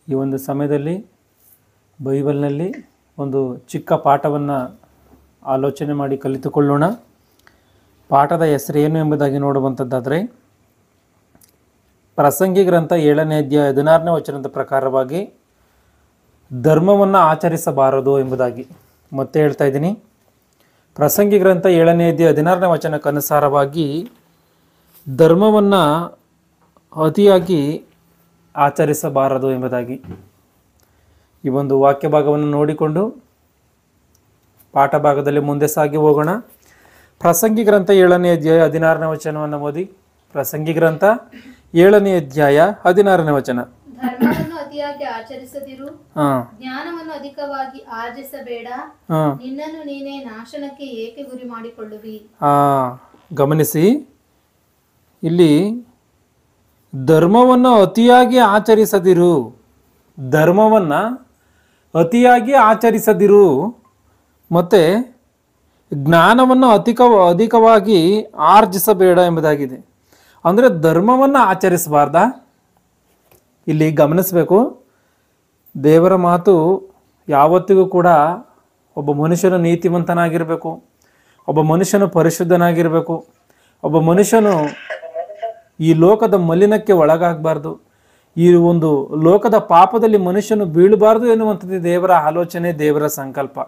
ಈ ಒಂದು ಸಮಯದಲ್ಲಿ ಬೈಬಲ್ನಲ್ಲಿ ಒಂದು ಚಿಕ್ಕ ಪಾಠವನ್ನು ಆಲೋಚನೆ ಮಾಡಿ ಕಲಿತುಕೊಳ್ಳೋಣ. ಪಾಠದ ಹೆಸರೇನು ಎಂಬುದಾಗಿ ನೋಡುವಂಥದ್ದಾದರೆ, ಪ್ರಸಂಗಿ ಗ್ರಂಥ 7ನೇ ಅಧ್ಯಾಯ 16ನೇ ವಚನದ ಪ್ರಕಾರವಾಗಿ ಧರ್ಮವನ್ನು ಆಚರಿಸಬಾರದು ಎಂಬುದಾಗಿ ಮತ್ತೆ ಹೇಳ್ತಾ ಇದ್ದೀನಿ. ಪ್ರಸಂಗಿ ಗ್ರಂಥ 7ನೇ ಅಧ್ಯಾಯ 16ನೇ ವಚನಕ್ಕನುಸಾರವಾಗಿ ಧರ್ಮವನ್ನು ಅತಿಯಾಗಿ ಆಚರಿಸಬಾರದು ಎಂಬುದಾಗಿ ಈ ಒಂದು ವಾಕ್ಯ ಭಾಗವನ್ನು ನೋಡಿಕೊಂಡು ಪಾಠ ಭಾಗದಲ್ಲಿ ಮುಂದೆ ಸಾಗಿ ಹೋಗೋಣ. ಪ್ರಸಂಗಿ ಗ್ರಂಥ 7ನೇ ಅಧ್ಯಾಯ 16ನೇ ವಚನವನ್ನು ಓದಿ. ಪ್ರಸಂಗಿ ಗ್ರಂಥ 7ನೇ ಅಧ್ಯಾಯ 16ನೇ ವಚನ. ಧರ್ಮವನ್ನು ಅತಿಯಾಗಿ ಆಚರಿಸದಿರು, ಜ್ಞಾನವನ್ನು ಅಧಿಕವಾಗಿ ಆರ್ಜಿಸಬೇಡ, ನಿನ್ನನ್ನು ನೀನೇ ನಾಶನಕ್ಕೆ ಏಕೆ ಗುರಿ ಮಾಡಿಕೊಳ್ಳುವಿ. ಗಮನಿಸಿ, ಇಲ್ಲಿ ಧರ್ಮವನ್ನು ಅತಿಯಾಗಿ ಆಚರಿಸದಿರು, ಧರ್ಮವನ್ನು ಅತಿಯಾಗಿ ಆಚರಿಸದಿರು, ಮತ್ತು ಜ್ಞಾನವನ್ನು ಅಧಿಕವಾಗಿ ಆರ್ಜಿಸಬೇಡ ಎಂಬುದಾಗಿದೆ. ಅಂದರೆ ಧರ್ಮವನ್ನು ಆಚರಿಸಬಾರ್ದ? ಇಲ್ಲಿ ಗಮನಿಸಬೇಕು, ದೇವರ ಮಾತು ಯಾವತ್ತಿಗೂ ಕೂಡ ಒಬ್ಬ ಮನುಷ್ಯನು ನೀತಿವಂತನಾಗಿರಬೇಕು, ಒಬ್ಬ ಮನುಷ್ಯನು ಪರಿಶುದ್ಧನಾಗಿರಬೇಕು, ಒಬ್ಬ ಮನುಷ್ಯನು ಈ ಲೋಕದ ಮಲಿನಕ್ಕೆ ಒಳಗಾಗಬಾರ್ದು, ಈ ಒಂದು ಲೋಕದ ಪಾಪದಲ್ಲಿ ಮನುಷ್ಯನು ಬೀಳಬಾರ್ದು ಎನ್ನುವಂಥದ್ದು ದೇವರ ಆಲೋಚನೆ, ದೇವರ ಸಂಕಲ್ಪ,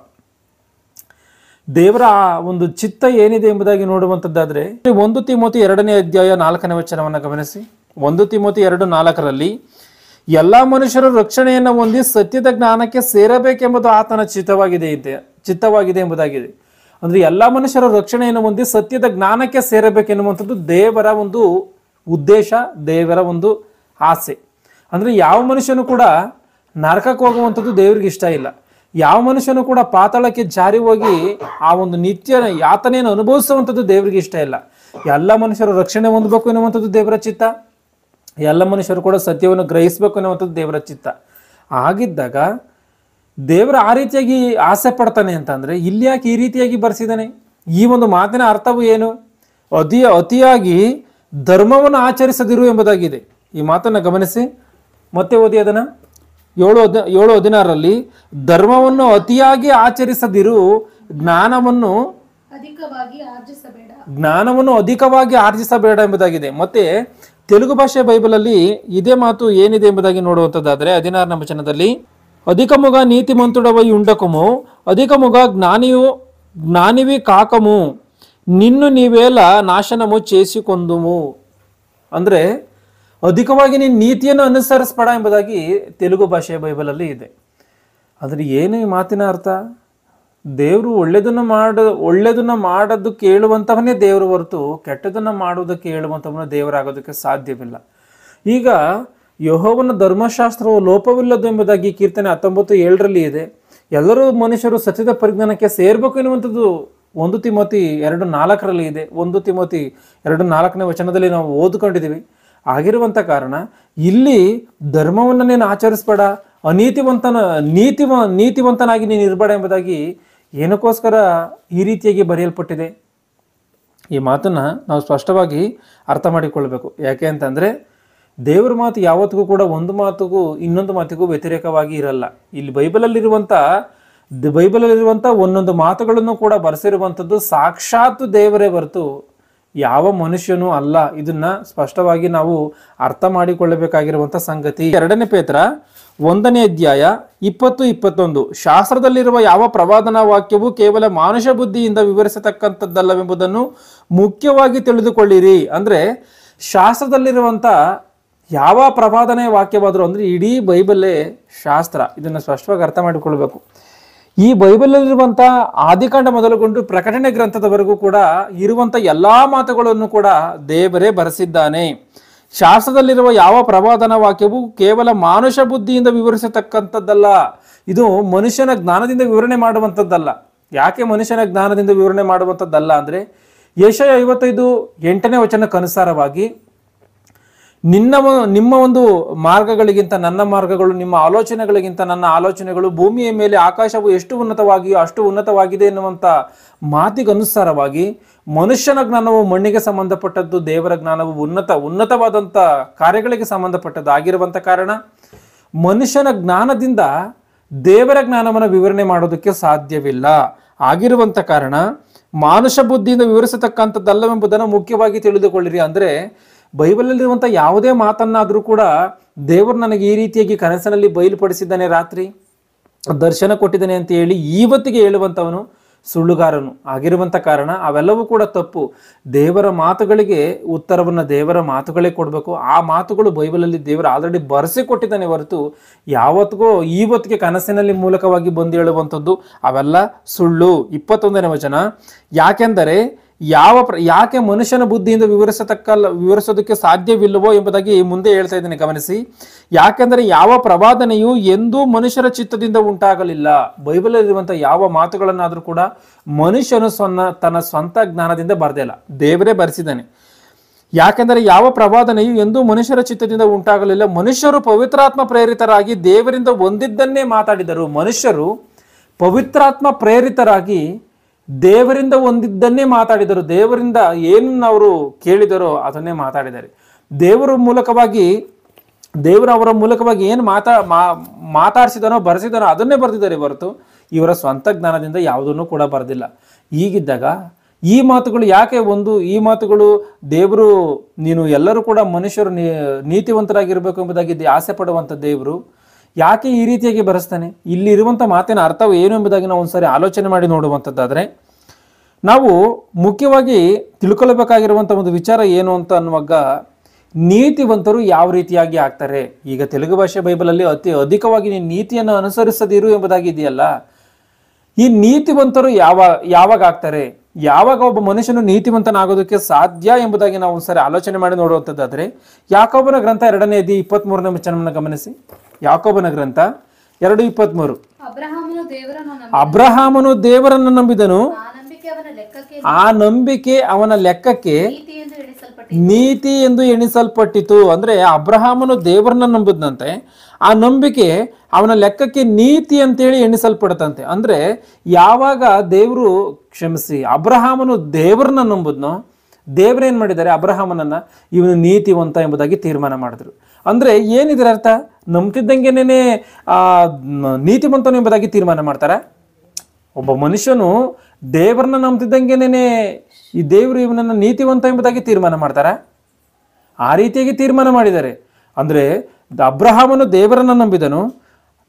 ದೇವರ ಒಂದು ಚಿತ್ತ ಏನಿದೆ ಎಂಬುದಾಗಿ ನೋಡುವಂಥದ್ದಾದರೆ 1 ತಿಮೋಥಿ 2ನೇ ಅಧ್ಯಾಯ 4ನೇ ವಚನವನ್ನು ಗಮನಿಸಿ. 1 ತಿಮೋಥಿ 2:4 ಎಲ್ಲ ಮನುಷ್ಯರು ರಕ್ಷಣೆಯನ್ನು ಹೊಂದಿ ಸತ್ಯದ ಜ್ಞಾನಕ್ಕೆ ಸೇರಬೇಕೆಂಬುದು ಆತನ ಚಿತ್ತವಾಗಿದೆ ಎಂಬುದಾಗಿದೆ. ಅಂದರೆ ಎಲ್ಲ ಮನುಷ್ಯರ ರಕ್ಷಣೆಯನ್ನು ಹೊಂದಿ ಸತ್ಯದ ಜ್ಞಾನಕ್ಕೆ ಸೇರಬೇಕೆನ್ನುವಂಥದ್ದು ದೇವರ ಒಂದು ಉದ್ದೇಶ, ದೇವರ ಒಂದು ಆಸೆ. ಅಂದರೆ ಯಾವ ಮನುಷ್ಯನು ಕೂಡ ನರಕಕ್ಕೆ ಹೋಗುವಂಥದ್ದು ದೇವರಿಗೆ ಇಷ್ಟ ಇಲ್ಲ. ಯಾವ ಮನುಷ್ಯನು ಕೂಡ ಪಾತಾಳಕ್ಕೆ ಜಾರಿ ಹೋಗಿ ಆ ಒಂದು ನಿತ್ಯ ಯಾತನೆಯನ್ನು ಅನುಭವಿಸುವಂಥದ್ದು ದೇವರಿಗೆ ಇಷ್ಟ ಇಲ್ಲ. ಎಲ್ಲ ಮನುಷ್ಯರು ರಕ್ಷಣೆ ಹೊಂದಬೇಕು ಎನ್ನುವಂಥದ್ದು ದೇವರ ಚಿತ್ತ, ಎಲ್ಲ ಮನುಷ್ಯರು ಕೂಡ ಸತ್ಯವನ್ನು ಗ್ರಹಿಸಬೇಕು ಎನ್ನುವಂಥದ್ದು ದೇವರ ಚಿತ್ತ. ಆಗಿದ್ದಾಗ ದೇವರ ಆ ರೀತಿಯಾಗಿ ಆಸೆ ಪಡ್ತಾನೆ ಅಂತಂದರೆ ಇಲ್ಲಿ ಯಾಕೆ ಈ ರೀತಿಯಾಗಿ ಬರ್ಸಿದ್ದಾನೆ? ಈ ಒಂದು ಮಾತಿನ ಅರ್ಥವು ಏನು? ಅತಿಯಾಗಿ ಧರ್ಮವನ್ನು ಆಚರಿಸದಿರು ಎಂಬುದಾಗಿದೆ. ಈ ಮಾತನ್ನು ಗಮನಿಸಿ, ಮತ್ತೆ ಓದಿ ಅದನ್ನು. 7:16 ಧರ್ಮವನ್ನು ಅತಿಯಾಗಿ ಆಚರಿಸದಿರು, ಜ್ಞಾನವನ್ನು ಅಧಿಕವಾಗಿ ಆರ್ಜಿಸಬೇಡ ಎಂಬುದಾಗಿದೆ. ಮತ್ತೆ ತೆಲುಗು ಭಾಷೆ ಬೈಬಲಲ್ಲಿ ಇದೇ ಮಾತು ಏನಿದೆ ಎಂಬುದಾಗಿ ನೋಡುವಂಥದ್ದಾದರೆ 16ನೇ ವಚನದಲ್ಲಿ, అధికముగ నీతిమంతుడవై ఉండకము, అధికముగ జ్ఞానివి కాకము, నిన్ను నీవేళ ನಾಶನಮು చేసికొందుము. ಅಂದರೆ ಅಧಿಕವಾಗಿ ನೀನು ನೀತಿಯನ್ನು ಅನುಸರಿಸಬೇಡ ಎಂಬುದಾಗಿ ತೆಲುಗು ಭಾಷೆಯ ಬೈಬಲಲ್ಲಿ ಇದೆ. ಆದರೆ ಏನು ಈ ಮಾತಿನ ಅರ್ಥ? ದೇವರು ಒಳ್ಳೆಯದನ್ನು ಮಾಡೋದಕ್ಕೆ ಹೇಳುವಂಥವನ್ನೇ ದೇವರು ಹೊರತು ಕೆಟ್ಟದನ್ನು ಮಾಡುವುದಕ್ಕೆ ಹೇಳುವಂಥವನ್ನ ದೇವರಾಗೋದಕ್ಕೆ ಸಾಧ್ಯವಿಲ್ಲ. ಈಗ ಯೆಹೋವನ ಧರ್ಮಶಾಸ್ತ್ರವು ಲೋಪವಿಲ್ಲದು ಎಂಬುದಾಗಿ ಕೀರ್ತನೆ 19:7 ಇದೆ. ಎಲ್ಲರೂ ಮನುಷ್ಯರು ಸತ್ಯದ ಪರಿಜ್ಞಾನಕ್ಕೆ ಸೇರ್ಬೇಕು ಎನ್ನುವಂಥದ್ದು 1 ತಿಮೋಥಿ 2:4 ಇದೆ. 1 ತಿಮೋಥಿ 2:4ನೇ ವಚನದಲ್ಲಿ ನಾವು ಓದ್ಕೊಂಡಿದ್ದೀವಿ. ಆಗಿರುವಂಥ ಕಾರಣ ಇಲ್ಲಿ ಧರ್ಮವನ್ನು ನೀನು ಆಚರಿಸಬೇಡ, ನೀತಿವಂತನಾಗಿ ನೀನು ಇರಬೇಡ ಎಂಬುದಾಗಿ ಏನಕ್ಕೋಸ್ಕರ ಈ ರೀತಿಯಾಗಿ ಬರೆಯಲ್ಪಟ್ಟಿದೆ? ಈ ಮಾತನ್ನು ನಾವು ಸ್ಪಷ್ಟವಾಗಿ ಅರ್ಥ ಮಾಡಿಕೊಳ್ಬೇಕು. ಯಾಕೆ ಅಂತಂದರೆ ದೇವರ ಮಾತು ಯಾವತ್ತಿಗೂ ಕೂಡ ಒಂದು ಮಾತಿಗೂ ಇನ್ನೊಂದು ಮಾತಿಗೂ ವ್ಯತಿರೇಕವಾಗಿ ಇರಲ್ಲ. ಇಲ್ಲಿ ಬೈಬಲಲ್ಲಿರುವಂಥ ಒಂದೊಂದು ಮಾತುಗಳನ್ನು ಕೂಡ ಬರೆಸಿರುವಂಥದ್ದು ಸಾಕ್ಷಾತ್ ದೇವರೇ ಹೊರತು ಯಾವ ಮನುಷ್ಯನೂ ಅಲ್ಲ. ಇದನ್ನ ಸ್ಪಷ್ಟವಾಗಿ ನಾವು ಅರ್ಥ ಮಾಡಿಕೊಳ್ಳಬೇಕಾಗಿರುವಂಥ ಸಂಗತಿ. 2ನೇ ಪೇತ್ರ 1ನೇ ಅಧ್ಯಾಯ 20-21 ಶಾಸ್ತ್ರದಲ್ಲಿರುವ ಯಾವ ಪ್ರವಾದನಾ ವಾಕ್ಯವೂ ಕೇವಲ ಮಾನುಷ ಬುದ್ಧಿಯಿಂದ ವಿವರಿಸತಕ್ಕಂಥದ್ದಲ್ಲವೆಂಬುದನ್ನು ಮುಖ್ಯವಾಗಿ ತಿಳಿದುಕೊಳ್ಳಿರಿ. ಅಂದರೆ ಶಾಸ್ತ್ರದಲ್ಲಿರುವಂಥ ಯಾವ ಪ್ರವಾದನೆ ವಾಕ್ಯವಾದರೂ, ಅಂದರೆ ಇಡೀ ಬೈಬಲೇ ಶಾಸ್ತ್ರ. ಇದನ್ನು ಸ್ಪಷ್ಟವಾಗಿ ಅರ್ಥ ಮಾಡಿಕೊಳ್ಬೇಕು. ಈ ಬೈಬಲಲ್ಲಿರುವಂಥ ಆದಿಕಾಂಡ ಮೊದಲುಗೊಂಡು ಪ್ರಕಟಣೆ ಗ್ರಂಥದವರೆಗೂ ಕೂಡ ಇರುವಂಥ ಎಲ್ಲ ಮಾತುಗಳನ್ನು ಕೂಡ ದೇವರೇ ಬರೆಸಿದ್ದಾನೆ. ಶಾಸ್ತ್ರದಲ್ಲಿರುವ ಯಾವ ಪ್ರವಾದನಾ ವಾಕ್ಯವು ಕೇವಲ ಮಾನುಷ ಬುದ್ಧಿಯಿಂದ ವಿವರಿಸತಕ್ಕಂಥದ್ದಲ್ಲ. ಇದು ಮನುಷ್ಯನ ಜ್ಞಾನದಿಂದ ವಿವರಣೆ ಮಾಡುವಂಥದ್ದಲ್ಲ. ಯಾಕೆ ಮನುಷ್ಯನ ಜ್ಞಾನದಿಂದ ವಿವರಣೆ ಮಾಡುವಂಥದ್ದಲ್ಲ ಅಂದರೆ ಯೆಶಾಯ 55:8ನೇ ವಚನಕ್ಕನುಸಾರವಾಗಿ ನಿಮ್ಮ ಒಂದು ಮಾರ್ಗಗಳಿಗಿಂತ ನನ್ನ ಮಾರ್ಗಗಳು, ನಿಮ್ಮ ಆಲೋಚನೆಗಳಿಗಿಂತ ನನ್ನ ಆಲೋಚನೆಗಳು, ಭೂಮಿಯ ಮೇಲೆ ಆಕಾಶವು ಎಷ್ಟು ಉನ್ನತವಾಗಿಯೋ ಅಷ್ಟು ಉನ್ನತವಾಗಿದೆ ಎನ್ನುವಂಥ ಮಾತಿಗನುಸಾರವಾಗಿ ಮನುಷ್ಯನ ಜ್ಞಾನವು ಮಣ್ಣಿಗೆ ಸಂಬಂಧಪಟ್ಟದ್ದು, ದೇವರ ಜ್ಞಾನವು ಉನ್ನತವಾದಂಥ ಕಾರ್ಯಗಳಿಗೆ ಸಂಬಂಧಪಟ್ಟದ್ದು ಆಗಿರುವಂಥ ಕಾರಣ ಮನುಷ್ಯನ ಜ್ಞಾನದಿಂದ ದೇವರ ಜ್ಞಾನವನ್ನು ವಿವರಣೆ ಮಾಡೋದಕ್ಕೆ ಸಾಧ್ಯವಿಲ್ಲ. ಆಗಿರುವಂಥ ಕಾರಣ ಮಾನುಷ ಬುದ್ಧಿಯಿಂದ ವಿವರಿಸತಕ್ಕಂಥದ್ದಲ್ಲವೆಂಬುದನ್ನು ಮುಖ್ಯವಾಗಿ ತಿಳಿದುಕೊಳ್ಳಿರಿ. ಅಂದರೆ ಬೈಬಲಲ್ಲಿರುವಂಥ ಯಾವುದೇ ಮಾತನ್ನಾದರೂ ಕೂಡ ದೇವರು ನನಗೆ ಈ ರೀತಿಯಾಗಿ ಕನಸಿನಲ್ಲಿ ಬಯಲುಪಡಿಸಿದ್ದಾನೆ, ರಾತ್ರಿ ದರ್ಶನ ಕೊಟ್ಟಿದ್ದಾನೆ ಅಂತ ಹೇಳಿ ಇವತ್ತಿಗೆ ಹೇಳುವಂಥವನು ಸುಳ್ಳುಗಾರನು ಆಗಿರುವಂಥ ಕಾರಣ ಅವೆಲ್ಲವೂ ಕೂಡ ತಪ್ಪು. ದೇವರ ಮಾತುಗಳಿಗೆ ಉತ್ತರವನ್ನು ದೇವರ ಮಾತುಗಳೇ ಕೊಡಬೇಕು. ಆ ಮಾತುಗಳು ಬೈಬಲಲ್ಲಿ ದೇವರು ಆಲ್ರೆಡಿ ಬರೆಸಿ ಕೊಟ್ಟಿದ್ದಾನೆ ಹೊರತು ಯಾವತ್ತಿಗೂ ಇವತ್ತಿಗೆ ಕನಸಿನಲ್ಲಿ ಮೂಲಕವಾಗಿ ಬಂದು ಹೇಳುವಂಥದ್ದು ಅವೆಲ್ಲ ಸುಳ್ಳು. 21ನೇ ವಚನ, ಯಾಕೆಂದರೆ ಯಾಕೆ ಮನುಷ್ಯನ ಬುದ್ಧಿಯಿಂದ ವಿವರಿಸೋದಕ್ಕೆ ಸಾಧ್ಯವಿಲ್ಲವೋ ಎಂಬುದಾಗಿ ಮುಂದೆ ಹೇಳ್ತಾ ಇದ್ದೇನೆ, ಗಮನಿಸಿ. ಯಾಕೆಂದರೆ ಯಾವ ಪ್ರವಾದನೆಯು ಎಂದೂ ಮನುಷ್ಯರ ಚಿತ್ತದಿಂದ ಉಂಟಾಗಲಿಲ್ಲ. ಬೈಬಲಲ್ಲಿರುವಂಥ ಯಾವ ಮಾತುಗಳನ್ನಾದರೂ ಕೂಡ ಮನುಷ್ಯನು ತನ್ನ ಸ್ವಂತ ಜ್ಞಾನದಿಂದ ಬರೆದೇ ಇಲ್ಲ, ದೇವರೇ ಬರೆಸಿದ್ದಾನೆ. ಯಾಕೆಂದರೆ ಯಾವ ಪ್ರವಾದನೆಯು ಎಂದೂ ಮನುಷ್ಯರ ಚಿತ್ತದಿಂದ ಉಂಟಾಗಲಿಲ್ಲ. ಮನುಷ್ಯರು ಪವಿತ್ರಾತ್ಮ ಪ್ರೇರಿತರಾಗಿ ದೇವರಿಂದ ಹೊಂದಿದ್ದನ್ನೇ ಮಾತಾಡಿದರು. ಮನುಷ್ಯರು ಪವಿತ್ರಾತ್ಮ ಪ್ರೇರಿತರಾಗಿ ದೇವರಿಂದ ಹೊಂದಿದ್ದನ್ನೇ ಮಾತಾಡಿದರು. ದೇವರಿಂದ ಏನನ್ನು ಅವರು ಕೇಳಿದರೋ ಅದನ್ನೇ ಮಾತಾಡಿದ್ದಾರೆ. ದೇವರ ಅವರ ಮೂಲಕವಾಗಿ ಏನು ಮಾತಾಡಿಸಿದನೋ ಬರೆಸಿದನೋ ಅದನ್ನೇ ಬರೆದಿದ್ದಾರೆ ಹೊರತು ಇವರ ಸ್ವಂತ ಜ್ಞಾನದಿಂದ ಯಾವುದನ್ನು ಕೂಡ ಬರೆದಿಲ್ಲ. ಹೀಗಿದ್ದಾಗ ಈ ಮಾತುಗಳು ಯಾಕೆ ಈ ಮಾತುಗಳು ದೇವರು ನೀನು ಎಲ್ಲರೂ ಕೂಡ ಮನುಷ್ಯರು ನೀತಿವಂತರಾಗಿರ್ಬೇಕು ಎಂಬುದಾಗಿ ಆಸೆ ಪಡುವಂಥ ದೇವರು ಯಾಕೆ ಈ ರೀತಿಯಾಗಿ ಬರೆಸ್ತಾನೆ? ಇಲ್ಲಿ ಇರುವಂಥ ಮಾತಿನ ಅರ್ಥವು ಏನು ಎಂಬುದಾಗಿ ನಾವು ಒಂದ್ಸರಿ ಆಲೋಚನೆ ಮಾಡಿ ನೋಡುವಂಥದ್ದಾದರೆ ನಾವು ಮುಖ್ಯವಾಗಿ ತಿಳ್ಕೊಳ್ಬೇಕಾಗಿರುವಂಥ ಒಂದು ವಿಚಾರ ಏನು ಅಂತ ಅನ್ನುವಾಗ, ನೀತಿವಂತರು ಯಾವ ರೀತಿಯಾಗಿ ಆಗ್ತಾರೆ. ಈಗ ತೆಲುಗು ಭಾಷೆ ಬೈಬಲಲ್ಲಿ ಅಧಿಕವಾಗಿ ನೀನು ನೀತಿಯನ್ನು ಅನುಸರಿಸದಿರು ಎಂಬುದಾಗಿ ಇದೆಯಲ್ಲ, ಈ ನೀತಿವಂತರು ಯಾವಾಗ ಆಗ್ತಾರೆ, ಯಾವಾಗ ಒಬ್ಬ ಮನುಷ್ಯನು ನೀತಿವಂತನಾಗೋದಕ್ಕೆ ಸಾಧ್ಯ ಎಂಬುದಾಗಿ ನಾವು ಒಂದ್ಸರಿ ಆಲೋಚನೆ ಮಾಡಿ ನೋಡುವಂಥದ್ದಾದರೆ ಯಾಕೋಬನ ಗ್ರಂಥ 2ನೇ ಅಧ್ಯಾಯ 23ನೇ ವಚನವನ್ನು ಗಮನಿಸಿ. ಯಾಕೋಬನ ಗ್ರಂಥ 2:23, ಅಬ್ರಹಾಮನು ದೇವರನ್ನು ನಂಬಿದನು, ಆ ನಂಬಿಕೆ ಅವನ ಲೆಕ್ಕಕ್ಕೆ ನೀತಿ ಎಂದು ಎಣಿಸಲ್ಪಟ್ಟಿತು. ಅಂದ್ರೆ ಅಬ್ರಹಾಮನು ದೇವರನ್ನ ನಂಬಿದಂತೆ, ಆ ನಂಬಿಕೆ ಅವನ ಲೆಕ್ಕಕ್ಕೆ ನೀತಿ ಅಂತೇಳಿ ಎಣಿಸಲ್ಪಡತಂತೆ. ಅಂದ್ರೆ ಯಾವಾಗ ಅಬ್ರಹಾಮನು ದೇವರನ್ನ ನಂಬುದ್ನೋ, ದೇವರೇನ್ ಮಾಡಿದ್ದಾರೆ, ಅಬ್ರಹಾಮನನ್ನ ಇವನು ನೀತಿವಂತ ಎಂಬುದಾಗಿ ತೀರ್ಮಾನ ಮಾಡಿದ್ರು. ಅಂದ್ರೆ ಏನಿದ್ರ ಅರ್ಥ? ನಂಬ್ತಿದ್ದಂಗೆನೇ ನೀತಿವಂತನು ಎಂಬುದಾಗಿ ತೀರ್ಮಾನ ಮಾಡ್ತಾರ. ಒಬ್ಬ ಮನುಷ್ಯನು ದೇವರನ್ನ ನಂಬ್ತಿದ್ದಂಗೆನೇ ಈ ದೇವರು ಇವನನ್ನ ನೀತಿವಂತ ಎಂಬುದಾಗಿ ತೀರ್ಮಾನ ಮಾಡ್ತಾರ? ಆ ರೀತಿಯಾಗಿ ತೀರ್ಮಾನ ಮಾಡಿದ್ದಾರೆ. ಅಂದ್ರೆ ಅಬ್ರಹಾಮನು ದೇವರನ್ನ ನಂಬಿದನು,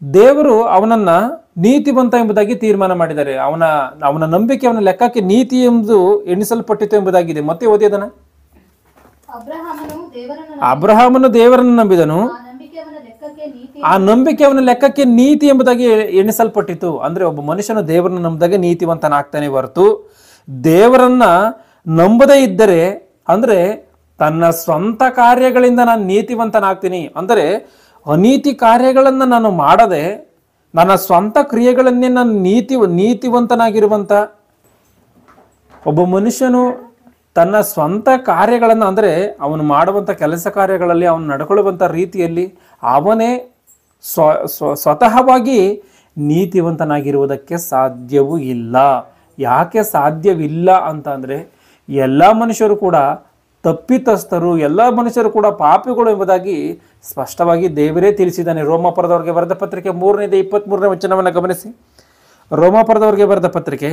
ದೇವರು ಅವನನ್ನ ನೀತಿವಂತ ಎಂಬುದಾಗಿ ತೀರ್ಮಾನ ಮಾಡಿದ್ದಾರೆ. ಅವನ ನಂಬಿಕೆ ಅವನ ಲೆಕ್ಕಕ್ಕೆ ನೀತಿ ಎಂದು ಎಣಿಸಲ್ಪಟ್ಟಿತು ಎಂಬುದಾಗಿದೆ. ಮತ್ತೆ ಓದಿದನ, ಅಬ್ರಹಾಮನು ದೇವರನ್ನು ನಂಬಿದನು, ಆ ನಂಬಿಕೆ ಅವನ ಲೆಕ್ಕಕ್ಕೆ ನೀತಿ ಎಂಬುದಾಗಿ ಎಣಿಸಲ್ಪಟ್ಟಿತು. ಅಂದ್ರೆ ಒಬ್ಬ ಮನುಷ್ಯನು ದೇವರನ್ನು ನಂಬಿದಾಗ ನೀತಿವಂತನಾಗ್ತಾನೆ ಹೊರತು ದೇವರನ್ನ ನಂಬದೇ ಇದ್ದರೆ, ಅಂದ್ರೆ ತನ್ನ ಸ್ವಂತ ಕಾರ್ಯಗಳಿಂದ ನಾನು ನೀತಿವಂತನಾಗ್ತೀನಿ, ಅಂದರೆ ಅನೀತಿ ಕಾರ್ಯಗಳನ್ನು ನಾನು ಮಾಡದೆ ನನ್ನ ಸ್ವಂತ ಕ್ರಿಯೆಗಳನ್ನೇ ನಾನು ನೀತಿವಂತನಾಗಿರುವಂತ ಒಬ್ಬ ಮನುಷ್ಯನು ತನ್ನ ಸ್ವಂತ ಕಾರ್ಯಗಳನ್ನು, ಅಂದರೆ ಅವನು ಮಾಡುವಂಥ ಕೆಲಸ ಕಾರ್ಯಗಳಲ್ಲಿ ಅವನು ನಡ್ಕೊಳ್ಳುವಂಥ ರೀತಿಯಲ್ಲಿ ಅವನೇ ಸ್ವತಃವಾಗಿ ನೀತಿವಂತನಾಗಿರುವುದಕ್ಕೆ ಸಾಧ್ಯವೂ ಇಲ್ಲ. ಯಾಕೆ ಸಾಧ್ಯವಿಲ್ಲ ಅಂತ ಅಂದರೆ ಎಲ್ಲ ಮನುಷ್ಯರು ಕೂಡ ತಪ್ಪಿತಸ್ಥರು, ಎಲ್ಲ ಮನುಷ್ಯರು ಕೂಡ ಪಾಪಿಗಳು ಎಂಬುದಾಗಿ ಸ್ಪಷ್ಟವಾಗಿ ದೇವರೇ ತಿಳಿಸಿದ್ದಾನೆ. ರೋಮಾಪುರದವರಿಗೆ ಬರೆದ ಪತ್ರಿಕೆ 3ನೇ ಅಧ್ಯಾಯ 23ನೇ ವಚನವನ್ನು ಗಮನಿಸಿ. ರೋಮಾಪುರದವರಿಗೆ ಬರೆದ ಪತ್ರಿಕೆ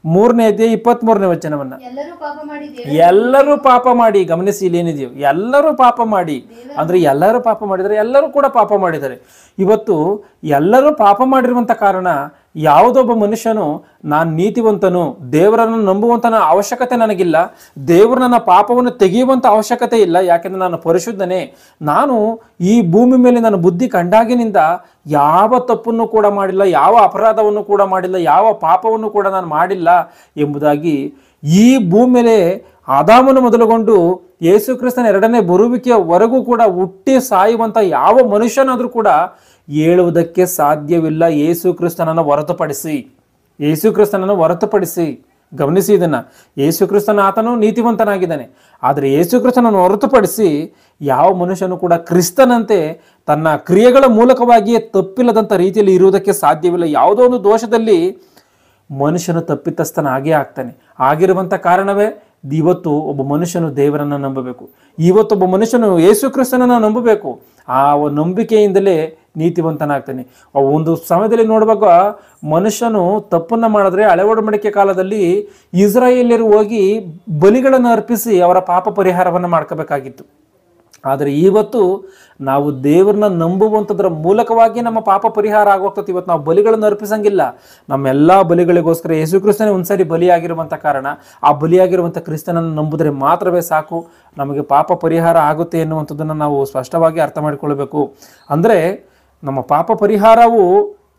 3ನೇ ಅಧ್ಯಾಯ 23ನೇ ವಚನವನ್ನ, ಎಲ್ಲರೂ ಪಾಪ ಮಾಡಿ, ಗಮನಿಸಿ ಇಲ್ಲಿ ಏನಿದೆಯೋ, ಎಲ್ಲರೂ ಪಾಪ ಮಾಡಿ, ಅಂದ್ರೆ ಎಲ್ಲರೂ ಪಾಪ ಮಾಡಿದರೆ ಎಲ್ಲರೂ ಕೂಡ ಪಾಪ ಮಾಡಿದ್ದಾರೆ. ಇವತ್ತು ಎಲ್ಲರೂ ಪಾಪ ಮಾಡಿರುವಂತ ಕಾರಣ ಯಾವುದೊಬ್ಬ ಮನುಷ್ಯನು ನಾನು ನೀತಿವಂತನು, ದೇವರನ್ನು ನಂಬುವಂತನ ಅವಶ್ಯಕತೆ ನನಗಿಲ್ಲ, ದೇವರು ನನ್ನ ಪಾಪವನ್ನು ತೆಗೆಯುವಂತ ಅವಶ್ಯಕತೆ ಇಲ್ಲ, ಯಾಕೆಂದ್ರೆ ನಾನು ಪರಿಶುದ್ಧನೇ, ನಾನು ಈ ಭೂಮಿ ಮೇಲೆ ನನ್ನ ಬುದ್ಧಿ ಕಂಡಾಗಿನಿಂದ ಯಾವ ತಪ್ಪನ್ನು ಕೂಡ ಮಾಡಿಲ್ಲ, ಯಾವ ಅಪರಾಧವನ್ನು ಕೂಡ ಮಾಡಿಲ್ಲ, ಯಾವ ಪಾಪವನ್ನು ಕೂಡ ನಾನು ಮಾಡಿಲ್ಲ ಎಂಬುದಾಗಿ ಈ ಭೂಮಿ ಮೇಲೆ ಆದಾಮನು ಮೊದಲುಗೊಂಡು ಯೇಸು ಕ್ರಿಸ್ತನ 2ನೇ ಬರುವಿಕೆಯವರೆಗೂ ಕೂಡ ಹುಟ್ಟಿ ಸಾಯುವಂತ ಯಾವ ಮನುಷ್ಯನಾದ್ರೂ ಕೂಡ ಹೇಳುವುದಕ್ಕೆ ಸಾಧ್ಯವಿಲ್ಲ, ಯೇಸು ಕ್ರಿಸ್ತನನ್ನು ಹೊರತುಪಡಿಸಿ. ಗಮನಿಸಿ ಇದನ್ನ, ಯೇಸು ಕ್ರಿಸ್ತನ ಆತನು ನೀತಿವಂತನಾಗಿದ್ದಾನೆ, ಆದರೆ ಯೇಸು ಕ್ರಿಸ್ತನನ್ನು ಹೊರತುಪಡಿಸಿ ಯಾವ ಮನುಷ್ಯನು ಕೂಡ ಕ್ರಿಸ್ತನಂತೆ ತನ್ನ ಕ್ರಿಯೆಗಳ ಮೂಲಕವಾಗಿಯೇ ತಪ್ಪಿಲ್ಲದಂಥ ರೀತಿಯಲ್ಲಿ ಇರುವುದಕ್ಕೆ ಸಾಧ್ಯವಿಲ್ಲ. ಯಾವುದೋ ಒಂದು ದೋಷದಲ್ಲಿ ಮನುಷ್ಯನು ತಪ್ಪಿತಸ್ಥನಾಗೇ ಆಗ್ತಾನೆ. ಆಗಿರುವಂಥ ಕಾರಣವೇ ಇವತ್ತು ಒಬ್ಬ ಮನುಷ್ಯನು ದೇವರನ್ನು ನಂಬಬೇಕು, ಇವತ್ತೊಬ್ಬ ಮನುಷ್ಯನು ಯೇಸು ಕ್ರಿಸ್ತನನ್ನು ನಂಬಬೇಕು. ಆ ನಂಬಿಕೆಯಿಂದಲೇ ನೀತಿವಂತನಾಗ್ತಾನೆ. ಒಂದು ಸಮಯದಲ್ಲಿ ನೋಡುವಾಗ ಮನುಷ್ಯನು ತಪ್ಪನ್ನು ಮಾಡಿದ್ರೆ ಹಳೆ ಒಡಂಬಡಿಕೆ ಕಾಲದಲ್ಲಿ ಇಸ್ರಾಯೇಲ್ಯರು ಹೋಗಿ ಬಲಿಗಳನ್ನು ಅರ್ಪಿಸಿ ಅವರ ಪಾಪ ಪರಿಹಾರವನ್ನು ಮಾಡ್ಕೋಬೇಕಾಗಿತ್ತು. ಆದರೆ ಇವತ್ತು ನಾವು ದೇವರನ್ನ ನಂಬುವಂಥದ್ರ ಮೂಲಕವಾಗಿ ನಮ್ಮ ಪಾಪ ಪರಿಹಾರ ಆಗೋಗ್ತದೆ. ಇವತ್ತು ನಾವು ಬಲಿಗಳನ್ನು ಅರ್ಪಿಸಂಗಿಲ್ಲ. ನಮ್ಮೆಲ್ಲ ಬಲಿಗಳಿಗೋಸ್ಕರ ಯೇಸು ಕ್ರಿಸ್ತನೇ ಒಂದ್ಸರಿ ಬಲಿಯಾಗಿರುವಂಥ ಕಾರಣ ಆ ಬಲಿಯಾಗಿರುವಂಥ ಕ್ರಿಸ್ತನನ್ನು ನಂಬಿದ್ರೆ ಮಾತ್ರವೇ ಸಾಕು ನಮಗೆ ಪಾಪ ಪರಿಹಾರ ಆಗುತ್ತೆ ಎನ್ನುವಂಥದ್ದನ್ನು ನಾವು ಸ್ಪಷ್ಟವಾಗಿ ಅರ್ಥ ಮಾಡಿಕೊಳ್ಬೇಕು. ಅಂದರೆ ನಮ್ಮ ಪಾಪ ಪರಿಹಾರವು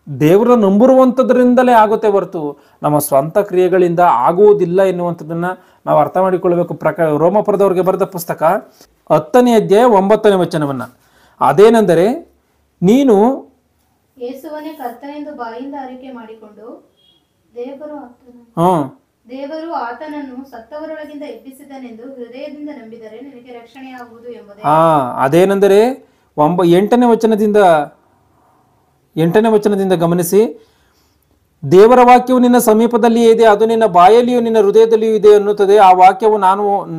ದೇವರ ನಂಬಿರುವಂಥದ್ರಿಂದಲೇ ಆಗುತ್ತೆ ಹೊರತು ನಮ್ಮ ಸ್ವಂತ ಕ್ರಿಯೆಗಳಿಂದ ಆಗುವುದಿಲ್ಲ ಎನ್ನುವಂಥದ್ದನ್ನು ನಾವು ಅರ್ಥ ಮಾಡಿಕೊಳ್ಬೇಕು. ರೋಮಪುರದವರಿಗೆ ಬರೆದ ಪುಸ್ತಕ 10ನೇ ಅಧ್ಯಾಯ 9ನೇ ವಚನವನ್ನು, ಅದೇನೆಂದರೆ ನೀನು ಯೇಸುವನೇ ಕರ್ತನೆಂದು ಬಾಯಿಂದ ಅರಿಕೆ ಮಾಡಿಕೊಂಡು ದೇವರು ಆತನನ್ನು ಸತ್ತವರೊಳಗಿಂದ ಎಬ್ಬಿಸಿದನೆಂದು ಹೃದಯದಿಂದ ನಂಬಿದರೆ ನಿನಗೆ ರಕ್ಷಣೆಯಾಗುವುದು ಎಂಬುದೇ. ಅದೇನೆಂದರೆ 8ನೇ ವಚನದಿಂದ ಗಮನಿಸಿ, ದೇವರ ವಾಕ್ಯವು ನಿನ್ನ ಸಮೀಪದಲ್ಲಿಯೇ ಇದೆ, ಅದು ನಿನ್ನ ಬಾಯಲ್ಲಿಯೂ ನಿನ್ನ ಹೃದಯದಲ್ಲಿಯೂ ಇದೆ ಅನ್ನುತ್ತದೆ. ಆ ವಾಕ್ಯವು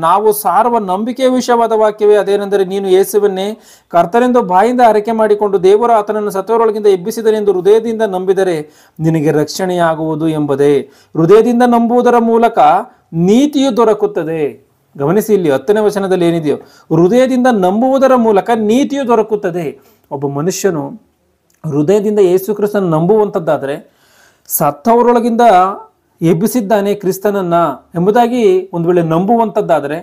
ನಾವು ಸಾರುವ ನಂಬಿಕೆಯ ವಿಷಯವಾದ ವಾಕ್ಯವೇ. ಅದೇನೆಂದರೆ ನೀನು ಯೇಸುವನ್ನೇ ಕರ್ತನೆಂದು ಬಾಯಿಂದ ಅರಿಕೆ ಮಾಡಿಕೊಂಡು ದೇವರು ಆತನನ್ನು ಸತ್ತವರೊಳಗಿಂದ ಎಬ್ಬಿಸಿದನೆಂದು ಹೃದಯದಿಂದ ನಂಬಿದರೆ ನಿನಗೆ ರಕ್ಷಣೆಯಾಗುವುದು ಎಂಬುದೇ. ಹೃದಯದಿಂದ ನಂಬುವುದರ ಮೂಲಕ ನೀತಿಯು ದೊರಕುತ್ತದೆ. ಗಮನಿಸಿ, ಇಲ್ಲಿ 10ನೇ ವಚನದಲ್ಲಿ ಏನಿದೆಯೋ, ಹೃದಯದಿಂದ ನಂಬುವುದರ ಮೂಲಕ ನೀತಿಯು ದೊರಕುತ್ತದೆ. ಒಬ್ಬ ಮನುಷ್ಯನು ಹೃದಯದಿಂದ ಯೇಸು ಕ್ರಿಸ್ತನ ನಂಬುವಂಥದ್ದಾದರೆ ಸತ್ತವರೊಳಗಿಂದ ಎಬ್ಬಿಸಿದ್ದಾನೆ ಕ್ರಿಸ್ತನನ್ನ ಎಂಬುದಾಗಿ ಒಂದು ವೇಳೆ ನಂಬುವಂಥದ್ದಾದರೆ,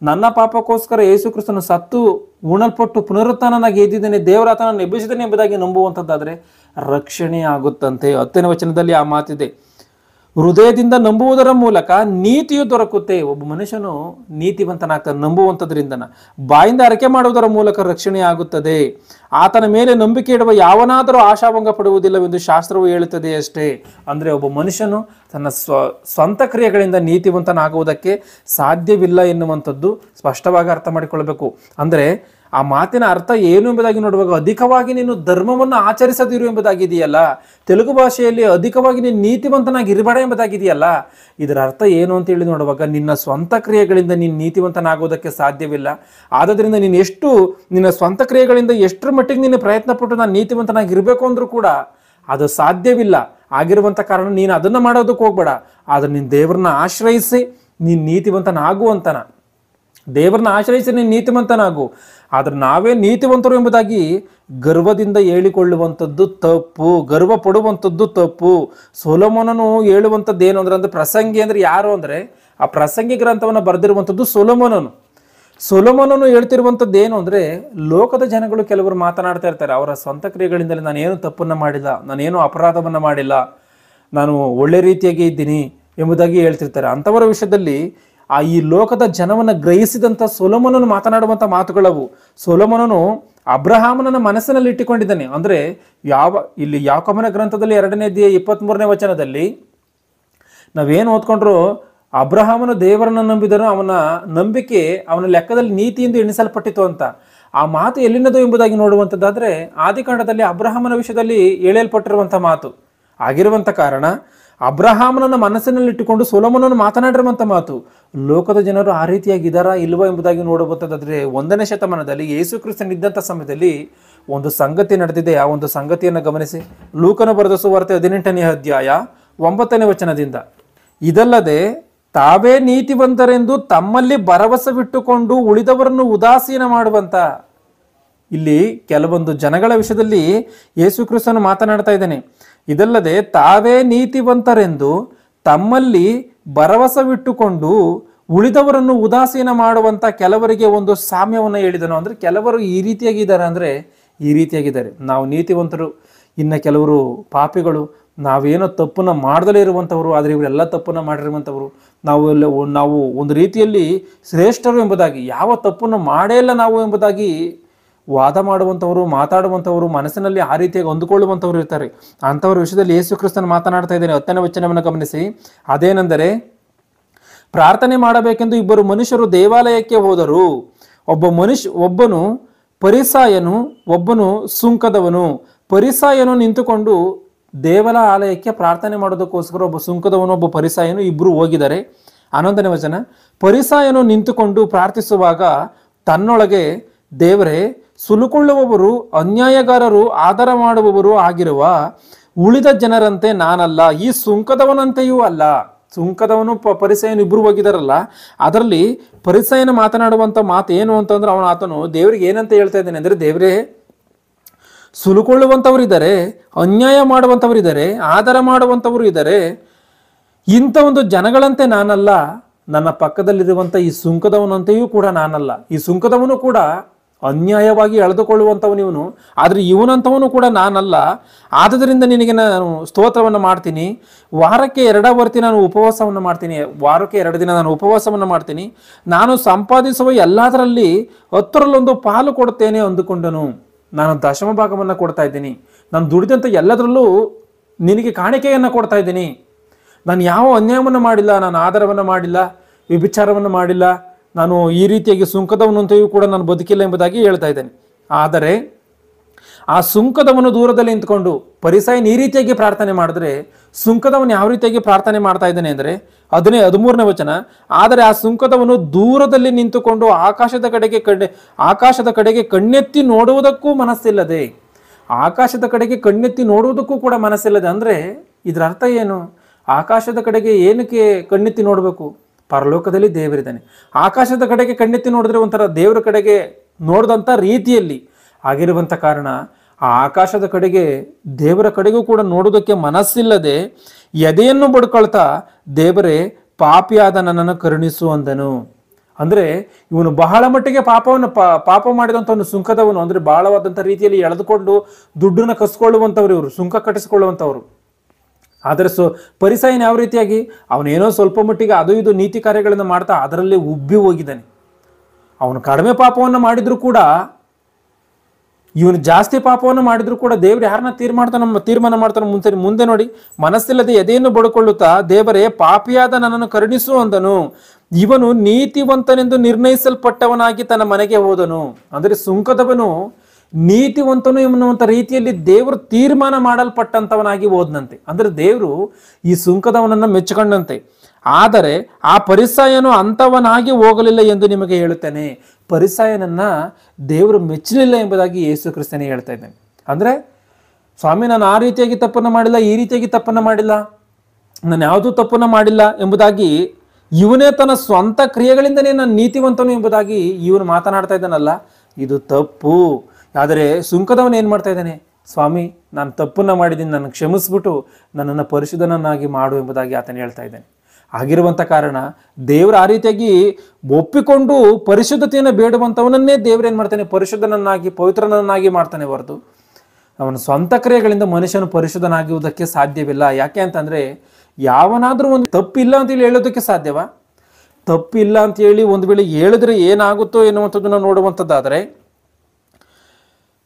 ನನ್ನ ಪಾಪಕ್ಕೋಸ್ಕರ ಯೇಸು ಕ್ರಿಸ್ತನು ಸತ್ತು ಉಣಲ್ಪಟ್ಟು ಪುನರುತ್ಥಾನನಾಗಿ ಎದ್ದಿದ್ದಾನೆ, ದೇವರ ಆತನನ್ನು ಎಬ್ಬಿಸಿದ್ದಾನೆ ಎಂಬುದಾಗಿ ನಂಬುವಂಥದ್ದಾದರೆ ರಕ್ಷಣೆ ಆಗುತ್ತಂತೆ. 10ನೇ ವಚನದಲ್ಲಿ ಆ ಮಾತಿದೆ. ಹೃದಯದಿಂದ ನಂಬುವುದರ ಮೂಲಕ ನೀತಿಯು ದೊರಕುತ್ತೆ. ಒಬ್ಬ ಮನುಷ್ಯನು ನೀತಿವಂತನಾಗ್ತಾನೆ ನಂಬುವಂಥದ್ರಿಂದ. ಬಾಯಿಂದ ಅರಿಕೆ ಮಾಡುವುದರ ಮೂಲಕ ರಕ್ಷಣೆ ಆಗುತ್ತದೆ. ಆತನ ಮೇಲೆ ನಂಬಿಕೆ ಇಡುವ ಯಾವನಾದರೂ ಆಶಾಭಂಗ ಪಡುವುದಿಲ್ಲವೆಂದು ಶಾಸ್ತ್ರವು ಹೇಳುತ್ತದೆ ಅಷ್ಟೇ. ಅಂದರೆ ಒಬ್ಬ ಮನುಷ್ಯನು ತನ್ನ ಸ್ವಂತ ಕ್ರಿಯೆಗಳಿಂದ ನೀತಿವಂತನಾಗುವುದಕ್ಕೆ ಸಾಧ್ಯವಿಲ್ಲ ಎನ್ನುವಂಥದ್ದು ಸ್ಪಷ್ಟವಾಗಿ ಅರ್ಥ ಮಾಡಿಕೊಳ್ಳಬೇಕು. ಅಂದರೆ ಆ ಮಾತಿನ ಅರ್ಥ ಏನು ಎಂಬುದಾಗಿ ನೋಡುವಾಗ ಅಧಿಕವಾಗಿ ನೀನು ಧರ್ಮವನ್ನು ಆಚರಿಸದಿರು ಎಂಬುದಾಗಿದೆಯಲ್ಲ, ತೆಲುಗು ಭಾಷೆಯಲ್ಲಿ ಅಧಿಕವಾಗಿ ನೀನು ನೀತಿವಂತನಾಗಿ ಇರಬೇಡ ಎಂಬುದಾಗಿದೆಯಲ್ಲ, ಇದರ ಅರ್ಥ ಏನು ಅಂತೇಳಿ ನೋಡುವಾಗ ನಿನ್ನ ಸ್ವಂತ ಕ್ರಿಯೆಗಳಿಂದ ನೀನು ನೀತಿವಂತನಾಗುವುದಕ್ಕೆ ಸಾಧ್ಯವಿಲ್ಲ. ಆದ್ದರಿಂದ ನೀನು ನಿನ್ನ ಸ್ವಂತ ಕ್ರಿಯೆಗಳಿಂದ ಎಷ್ಟರ ಮಟ್ಟಿಗೆ ನೀನು ಪ್ರಯತ್ನ ಪಟ್ಟು ನಾನು ನೀತಿವಂತನಾಗಿ ಇರಬೇಕು ಅಂದರೂ ಕೂಡ ಅದು ಸಾಧ್ಯವಿಲ್ಲ. ಆಗಿರುವಂಥ ಕಾರಣ ನೀನು ಅದನ್ನು ಮಾಡೋದಕ್ಕೆ ಹೋಗ್ಬೇಡ. ಆದರೆ ನೀನು ದೇವರನ್ನ ಆಶ್ರಯಿಸಿ ನೀನು ನೀತಿವಂತನಾಗುವಂತನ, ದೇವರನ್ನ ಆಶ್ರಯಿಸಿ ನೀನು ನೀತಿವಂತನಾಗು. ಆದರೆ ನಾವೇ ನೀತಿವಂತರು ಎಂಬುದಾಗಿ ಗರ್ವದಿಂದ ಹೇಳಿಕೊಳ್ಳುವಂಥದ್ದು ತಪ್ಪು, ಗರ್ವ ಪಡುವಂಥದ್ದು ತಪ್ಪು. ಸೊಲೊಮೋನನು ಹೇಳುವಂಥದ್ದು ಏನು ಅಂದ್ರೆ ಪ್ರಸಂಗಿ ಅಂದರೆ ಯಾರು ಅಂದರೆ ಆ ಪ್ರಸಂಗಿ ಗ್ರಂಥವನ್ನು ಬರೆದಿರುವಂಥದ್ದು ಸೊಲೊಮೋನನು ಹೇಳ್ತಿರುವಂಥದ್ದು ಏನು ಅಂದರೆ, ಲೋಕದ ಜನಗಳು ಕೆಲವರು ಮಾತನಾಡ್ತಾ ಇರ್ತಾರೆ ಅವರ ಸ್ವಂತ ಕ್ರಿಯೆಗಳಿಂದಲೇ ನಾನೇನು ತಪ್ಪನ್ನು ಮಾಡಿಲ್ಲ, ನಾನೇನು ಅಪರಾಧವನ್ನು ಮಾಡಿಲ್ಲ, ನಾನು ಒಳ್ಳೆ ರೀತಿಯಾಗಿ ಇದ್ದೀನಿ ಎಂಬುದಾಗಿ ಹೇಳ್ತಿರ್ತಾರೆ. ಅಂಥವರ ವಿಷಯದಲ್ಲಿ ಈ ಲೋಕದ ಜನವನ್ನು ಗ್ರಹಿಸಿದಂಥ ಸೊಲೊಮೋನನು ಮಾತನಾಡುವಂಥ ಮಾತುಗಳವು. ಸೊಲೊಮೋನನು ಅಬ್ರಹಾಮನನ್ನ ಮನಸ್ಸಿನಲ್ಲಿ ಇಟ್ಟುಕೊಂಡಿದ್ದಾನೆ. ಅಂದರೆ ಇಲ್ಲಿ ಯಾಕೋಬನ ಗ್ರಂಥದಲ್ಲಿ 2ನೇ ಅಧ್ಯಾಯ 23ನೇ ವಚನದಲ್ಲಿ ನಾವೇನು ಓದ್ಕೊಂಡ್ರು, ಅಬ್ರಹಾಮನು ದೇವರನ್ನು ನಂಬಿದನು, ಅವನ ನಂಬಿಕೆ ಅವನ ಲೆಕ್ಕದಲ್ಲಿ ನೀತಿಯಿಂದ ಎಣಿಸಲ್ಪಟ್ಟಿತು ಅಂತ. ಆ ಮಾತು ಎಲ್ಲಿನದು ಎಂಬುದಾಗಿ ನೋಡುವಂಥದ್ದಾದರೆ ಆದಿಕಾಂಡದಲ್ಲಿ ಅಬ್ರಹಾಮನ ವಿಷಯದಲ್ಲಿ ಹೇಳಲ್ಪಟ್ಟಿರುವಂಥ ಮಾತು ಆಗಿರುವಂಥ ಕಾರಣ ಅಬ್ರಹಾಮನನ್ನ ಮನಸ್ಸಿನಲ್ಲಿಟ್ಟುಕೊಂಡು ಸೊಲೊಮೋನನು ಮಾತನಾಡಿರುವಂಥ ಮಾತು. ಲೋಕದ ಜನರು ಆ ರೀತಿಯಾಗಿದ್ದಾರಾ ಇಲ್ವಾ ಎಂಬುದಾಗಿ ನೋಡಬಹುದಾದರೆ 1ನೇ ಶತಮಾನದಲ್ಲಿ ಯೇಸು ಕ್ರಿಸ್ತನಿದ್ದಂಥ ಸಮಯದಲ್ಲಿ ಒಂದು ಸಂಗತಿ ನಡೆದಿದೆ. ಆ ಒಂದು ಸಂಗತಿಯನ್ನು ಗಮನಿಸಿ. ಲೂಕನ ಬರೆದ ಸುವಾರ್ತೆ 18ನೇ ಅಧ್ಯಾಯ 9ನೇ ವಚನದಿಂದ, ಇದಲ್ಲದೆ ತಾವೇ ನೀತಿವಂತರೆಂದು ತಮ್ಮಲ್ಲಿ ಭರವಸವಿಟ್ಟುಕೊಂಡು ಉಳಿದವರನ್ನು ಉದಾಸೀನ ಮಾಡುವಂತ. ಇಲ್ಲಿ ಕೆಲವೊಂದು ಜನಗಳ ವಿಷಯದಲ್ಲಿ ಯೇಸು ಕ್ರಿಸ್ತನು ಮಾತನಾಡ್ತಾ ಇದ್ದಾನೆ. ಇದಲ್ಲದೆ ತಾವೇ ನೀತಿವಂತರೆಂದು ತಮ್ಮಲ್ಲಿ ಭರವಸವಿಟ್ಟುಕೊಂಡು ಉಳಿದವರನ್ನು ಉದಾಸೀನ ಮಾಡುವಂತ ಕೆಲವರಿಗೆ ಒಂದು ಸಾಮ್ಯವನ್ನು ಹೇಳಿದನು. ಅಂದ್ರೆ ಕೆಲವರು ಈ ರೀತಿಯಾಗಿದ್ದಾರೆ, ಅಂದ್ರೆ ಈ ರೀತಿಯಾಗಿದ್ದಾರೆ, ನಾವು ನೀತಿವಂತರು, ಇನ್ನು ಕೆಲವರು ಪಾಪಿಗಳು, ನಾವೇನೋ ತಪ್ಪನ್ನು ಮಾಡದಲೇ ಇರುವಂಥವ್ರು, ಆದರೆ ಇವರೆಲ್ಲ ತಪ್ಪನ್ನು ಮಾಡಿರುವಂಥವ್ರು, ನಾವು ಒಂದು ರೀತಿಯಲ್ಲಿ ಶ್ರೇಷ್ಠರು ಎಂಬುದಾಗಿ, ಯಾವ ತಪ್ಪನ್ನು ಮಾಡೇ ಇಲ್ಲ ನಾವು ಎಂಬುದಾಗಿ ವಾದ ಮಾಡುವಂಥವರು, ಮಾತಾಡುವಂಥವರು, ಮನಸ್ಸಿನಲ್ಲಿ ಆ ರೀತಿಯಾಗಿ ಅಂದುಕೊಳ್ಳುವಂಥವ್ರು ಇರ್ತಾರೆ. ಅಂಥವ್ರ ವಿಷಯದಲ್ಲಿ ಯೇಸು ಕ್ರಿಸ್ತನು ಮಾತನಾಡ್ತಾ ಇದ್ದೇನೆ. 10ನೇ ವಚನವನ್ನು ಗಮನಿಸಿ. ಅದೇನೆಂದರೆ, ಪ್ರಾರ್ಥನೆ ಮಾಡಬೇಕೆಂದು 2 ಮನುಷ್ಯರು ದೇವಾಲಯಕ್ಕೆ ಹೋದರು. ಒಬ್ಬನು ಪರಿಸಾಯನು, ಒಬ್ಬನು ಸುಂಕದವನು. ಪರಿಸಾಯನು ನಿಂತುಕೊಂಡು ದೇವಾಲಯಕ್ಕೆ ಪ್ರಾರ್ಥನೆ ಮಾಡೋದಕ್ಕೋಸ್ಕರ ಒಬ್ಬ ಸುಂಕದವನು ಒಬ್ಬ ಪರಿಸಾಯನು ಇಬ್ಬರು ಹೋಗಿದ್ದಾರೆ. 11ನೇ ವಚನ, ಪರಿಸಾಯನು ನಿಂತುಕೊಂಡು ಪ್ರಾರ್ಥಿಸುವಾಗ ತನ್ನೊಳಗೆ, ದೇವರೇ, ಸುಲುಕೊಳ್ಳುವವರು, ಅನ್ಯಾಯಗಾರರು, ಆದರ ಮಾಡುವವರು ಆಗಿರುವ ಉಳಿದ ಜನರಂತೆ ನಾನಲ್ಲ, ಈ ಸುಂಕದವನಂತೆಯೂ ಅಲ್ಲ. ಸುಂಕದವನು ಪರಿಸಯನು ಇಬ್ರು ಹೋಗಿದಾರಲ್ಲ, ಅದರಲ್ಲಿ ಪರಿಸಯನ ಮಾತನಾಡುವಂಥ ಮಾತು ಏನು ಅಂತಂದ್ರೆ ಆತನು ದೇವರಿಗೆ ಏನಂತ ಹೇಳ್ತಾ ಇದ್ದಾನೆ ಅಂದರೆ, ದೇವರೇ, ಸುಲುಕೊಳ್ಳುವಂಥವ್ರು ಇದ್ದಾರೆ, ಅನ್ಯಾಯ ಮಾಡುವಂಥವ್ರು ಇದ್ದಾರೆ, ಆದರ ಮಾಡುವಂಥವ್ರು ಇದ್ದಾರೆ, ಇಂಥ ಒಂದು ಜನಗಳಂತೆ ನಾನಲ್ಲ. ನನ್ನ ಪಕ್ಕದಲ್ಲಿರುವಂಥ ಈ ಸುಂಕದವನಂತೆಯೂ ಕೂಡ ನಾನಲ್ಲ. ಈ ಸುಂಕದವನು ಕೂಡ ಅನ್ಯಾಯವಾಗಿ ಎಳೆದುಕೊಳ್ಳುವಂಥವನು ಇವನು, ಆದರೆ ಇವನಂಥವನು ಕೂಡ ನಾನಲ್ಲ. ಆದ್ದರಿಂದ ನಿನಗೆ ನಾನು ಸ್ತೋತ್ರವನ್ನು ಮಾಡ್ತೀನಿ. ವಾರಕ್ಕೆ 2 ವರ್ತಿ ನಾನು ಉಪವಾಸವನ್ನು ಮಾಡ್ತೀನಿ. ವಾರಕ್ಕೆ 2 ದಿನ ನಾನು ಉಪವಾಸವನ್ನು ಮಾಡ್ತೀನಿ. ನಾನು ಸಂಪಾದಿಸುವ ಎಲ್ಲದರಲ್ಲಿ 10ರಲ್ಲೊಂದು ಪಾಲು ಕೊಡುತ್ತೇನೆ ಅಂದುಕೊಂಡನು. ನಾನು ದಶಮ ಭಾಗವನ್ನು ಕೊಡ್ತಾ ಇದ್ದೀನಿ. ನಾನು ದುಡಿದಂಥ ಎಲ್ಲದರಲ್ಲೂ ನಿನಗೆ ಕಾಣಿಕೆಯನ್ನು ಕೊಡ್ತಾ ಇದ್ದೀನಿ. ನಾನು ಯಾವ ಅನ್ಯಾಯವನ್ನು ಮಾಡಿಲ್ಲ, ನಾನು ಆಧಾರವನ್ನು ಮಾಡಿಲ್ಲ, ವ್ಯಭಿಚಾರವನ್ನು ಮಾಡಿಲ್ಲ, ನಾನು ಈ ರೀತಿಯಾಗಿ ಸುಂಕದವನಂತೆಯೂ ಕೂಡ ನಾನು ಬದುಕಿಲ್ಲ ಎಂಬುದಾಗಿ ಹೇಳ್ತಾ ಇದ್ದೇನೆ. ಆದರೆ ಆ ಸುಂಕದವನು ದೂರದಲ್ಲಿ ನಿಂತ್ಕೊಂಡು ಪರಿಸಯನ ಈ ರೀತಿಯಾಗಿ ಪ್ರಾರ್ಥನೆ ಮಾಡಿದ್ರೆ, ಸುಂಕದವನು ಯಾವ ರೀತಿಯಾಗಿ ಪ್ರಾರ್ಥನೆ ಮಾಡ್ತಾ ಇದ್ದಾನೆ ಅಂದರೆ 13ನೇ ವಚನ, ಆದರೆ ಆ ಸುಂಕದವನು ದೂರದಲ್ಲಿ ನಿಂತುಕೊಂಡು ಆಕಾಶದ ಕಡೆಗೆ ಕಣ್ಣೆತ್ತಿ ನೋಡುವುದಕ್ಕೂ ಮನಸ್ಸಿಲ್ಲದೆ, ಆಕಾಶದ ಕಡೆಗೆ ಕಣ್ಣೆತ್ತಿ ನೋಡುವುದಕ್ಕೂ ಕೂಡ ಮನಸ್ಸಿಲ್ಲದೆ. ಅಂದರೆ ಇದರ ಅರ್ಥ ಏನು? ಆಕಾಶದ ಕಡೆಗೆ ಏನಕ್ಕೆ ಕಣ್ಣೆತ್ತಿ ನೋಡಬೇಕು? ಪರಲೋಕದಲ್ಲಿ ದೇವರಿದ್ದಾನೆ. ಆಕಾಶದ ಕಡೆಗೆ ಕಣ್ಣೆತ್ತಿ ನೋಡಿದ್ರೆ ಒಂಥರ ದೇವರ ಕಡೆಗೆ ನೋಡಿದಂಥ ರೀತಿಯಲ್ಲಿ ಆಗಿರುವಂಥ ಕಾರಣ ಆ ಆಕಾಶದ ಕಡೆಗೆ ದೇವರ ಕಡೆಗೂ ಕೂಡ ನೋಡೋದಕ್ಕೆ ಮನಸ್ಸಿಲ್ಲದೆ ಎದೆಯನ್ನು ಬಡ್ಕೊಳ್ತಾ, ದೇವರೇ, ಪಾಪಿಯಾದ ನನ್ನನ್ನು ಕರುಣಿಸು ಅಂದನು. ಅಂದರೆ ಇವನು ಬಹಳ ಮಟ್ಟಿಗೆ ಪಾಪ ಮಾಡಿದಂಥವನು ಸುಂಕದವನು. ಅಂದರೆ ಬಹಳವಾದಂಥ ರೀತಿಯಲ್ಲಿ ಎಳೆದುಕೊಂಡು ದುಡ್ಡನ್ನು ಕಸ್ಕೊಳ್ಳುವಂಥವ್ರು ಇವರು, ಸುಂಕ ಕಟ್ಟಿಸ್ಕೊಳ್ಳುವಂಥವ್ರು. ಆದರೆ ಪರಿಸಯನ ಯಾವ ರೀತಿಯಾಗಿ ಅವನೇನೋ ಸ್ವಲ್ಪ ಮಟ್ಟಿಗೆ ಅದು ಇದು ನೀತಿ ಕಾರ್ಯಗಳನ್ನು ಮಾಡ್ತಾ ಅದರಲ್ಲಿ ಉಬ್ಬಿ ಹೋಗಿದ್ದಾನೆ. ಅವನು ಕಡಿಮೆ ಪಾಪವನ್ನು ಮಾಡಿದ್ರು ಕೂಡ, ಇವನು ಜಾಸ್ತಿ ಪಾಪವನ್ನು ಮಾಡಿದ್ರು ಕೂಡ ದೇವರು ಯಾರನ್ನ ತೀರ್ಮಾನ ಮಾಡ್ತಾನೆ ಮುಂದೆ ನೋಡಿ, ಮನಸ್ಸಿಲ್ಲದೆ ಎದೆಯನ್ನು ಬಡ್ಕೊಳ್ಳುತ್ತಾ, ದೇವರೇ, ಪಾಪಿಯಾದ ನನ್ನನ್ನು ಕರುಣಿಸು ಅಂದನು. ಇವನು ನೀತಿವಂತನೆಂದು ನಿರ್ಣಯಿಸಲ್ಪಟ್ಟವನಾಗಿ ತನ್ನ ಮನೆಗೆ ಹೋದನು. ಅಂದರೆ ಸುಂಕದವನು ನೀತಿವಂತನು ಎನ್ನುವಂಥ ರೀತಿಯಲ್ಲಿ ದೇವರು ತೀರ್ಮಾನ ಮಾಡಲ್ಪಟ್ಟಂಥವನಾಗಿ ಹೋದನಂತೆ. ಅಂದರೆ ದೇವರು ಈ ಸುಂಕದವನನ್ನು ಮೆಚ್ಚಿಕೊಂಡಂತೆ. ಆದರೆ ಆ ಪರಿಸಯನು ಅಂಥವನಾಗಿ ಹೋಗಲಿಲ್ಲ ಎಂದು ನಿಮಗೆ ಹೇಳುತ್ತೇನೆ. ಪರಿಸಯನನ್ನ ದೇವರು ಮೆಚ್ಚಲಿಲ್ಲ ಎಂಬುದಾಗಿ ಯೇಸು ಕ್ರಿಸ್ತನೇ ಹೇಳ್ತಾ ಇದ್ದಾನೆ. ಅಂದರೆ ಸ್ವಾಮಿ, ನಾನು ಆ ರೀತಿಯಾಗಿ ತಪ್ಪನ್ನು ಮಾಡಿಲ್ಲ, ಈ ರೀತಿಯಾಗಿ ತಪ್ಪನ್ನು ಮಾಡಿಲ್ಲ, ನಾನು ಯಾವುದೂ ತಪ್ಪನ್ನು ಮಾಡಿಲ್ಲ ಎಂಬುದಾಗಿ ಇವನೇ ತನ್ನ ಸ್ವಂತ ಕ್ರಿಯೆಗಳಿಂದನೇ ನಾನು ನೀತಿವಂತನು ಎಂಬುದಾಗಿ ಇವನು ಮಾತನಾಡ್ತಾ ಇದ್ದಾನಲ್ಲ, ಇದು ತಪ್ಪು. ಆದರೆ ಸುಂಕದವನು ಏನು ಮಾಡ್ತಾ ಇದ್ದಾನೆ? ಸ್ವಾಮಿ, ನಾನು ತಪ್ಪನ್ನು ಮಾಡಿದ್ದೀನಿ, ನನ್ನ ಕ್ಷಮಿಸ್ಬಿಟ್ಟು ನನ್ನನ್ನು ಪರಿಶುದ್ಧನನ್ನಾಗಿ ಮಾಡು ಎಂಬುದಾಗಿ ಆತನು ಹೇಳ್ತಾ ಇದ್ದಾನೆ. ಆಗಿರುವಂಥ ಕಾರಣ ದೇವರು ಆ ರೀತಿಯಾಗಿ ಒಪ್ಪಿಕೊಂಡು ಪರಿಶುದ್ಧತೆಯನ್ನು ಬೇಡುವಂಥವನನ್ನೇ ದೇವರೇನು ಮಾಡ್ತಾನೆ? ಪರಿಶುದ್ಧನನ್ನಾಗಿ, ಪವಿತ್ರನನ್ನಾಗಿ ಮಾಡ್ತಾನೆ ಹೊರತು ಅವನ ಸ್ವಂತ ಕ್ರಿಯೆಗಳಿಂದ ಮನುಷ್ಯನು ಪರಿಶುದ್ಧನಾಗುವುದಕ್ಕೆ ಸಾಧ್ಯವಿಲ್ಲ. ಯಾಕೆ ಅಂತಂದರೆ, ಯಾವನಾದರೂ ಒಂದು ತಪ್ಪಿಲ್ಲ ಅಂತೇಳಿ ಹೇಳೋದಕ್ಕೆ ಸಾಧ್ಯವಾ? ತಪ್ಪಿಲ್ಲ ಅಂತೇಳಿ ಒಂದು ವೇಳೆ ಹೇಳಿದ್ರೆ ಏನಾಗುತ್ತೋ ಎನ್ನುವಂಥದ್ದನ್ನು ನೋಡುವಂಥದ್ದಾದರೆ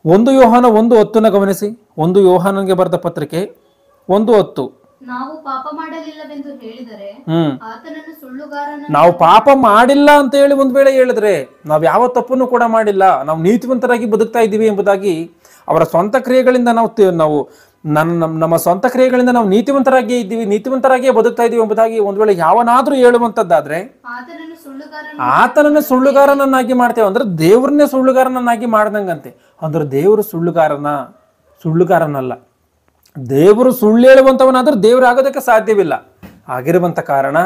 1 ಯೋಹಾನ 1:10 ಗಮನಿಸಿ. 1 ಯೋಹಾನನಿಗೆ ಬರೆದ ಪತ್ರಿಕೆ 1:10. ನಾವು ಪಾಪ ಮಾಡಲಿಲ್ಲವೆಂದು ಹೇಳಿದರೆ ಆತನನ್ನು ಸುಳ್ಳುಗಾರನ, ನಾವು ಪಾಪ ಮಾಡಿಲ್ಲ ಅಂತ ಹೇಳಿ ಒಂದು ವೇಳೆ ಹೇಳಿದ್ರೆ, ನಾವು ಯಾವ ತಪ್ಪನ್ನು ಕೂಡ ಮಾಡಿಲ್ಲ, ನಾವು ನೀತಿವಂತರಾಗಿ ಬದುಕ್ತಾ ಇದ್ದೀವಿ ಎಂಬುದಾಗಿ ಅವರ ಸ್ವಂತ ಕ್ರಿಯೆಗಳಿಂದ ನಾವು ನಮ್ಮ ಸ್ವಂತ ಕ್ರಿಯೆಗಳಿಂದ ನಾವು ನೀತಿವಂತರಾಗಿಯೇ ಇದ್ದೀವಿ, ನೀತಿವಂತರಾಗಿಯೇ ಬದುಕ್ತಾ ಇದ್ದೀವಿ ಎಂಬುದಾಗಿ ಒಂದು ವೇಳೆ ಯಾವನಾದ್ರೂ ಹೇಳುವಂಥದ್ದಾದ್ರೆ ಆತನನ್ನು ಸುಳ್ಳುಗಾರನನ್ನಾಗಿ ಮಾಡ್ತೇವೆ. ಅಂದ್ರೆ ದೇವ್ರನ್ನೇ ಸುಳ್ಳುಗಾರನನ್ನಾಗಿ ಮಾಡ್ದಂಗಂತೆ. ಅಂದ್ರೆ ದೇವರು ಸುಳ್ಳುಗಾರನಲ್ಲ. ದೇವರು ಸುಳ್ಳು ಹೇಳುವಂಥವನಾದ್ರೂ ದೇವರು ಆಗೋದಕ್ಕೆ ಸಾಧ್ಯವಿಲ್ಲ. ಆಗಿರುವಂಥ ಕಾರಣ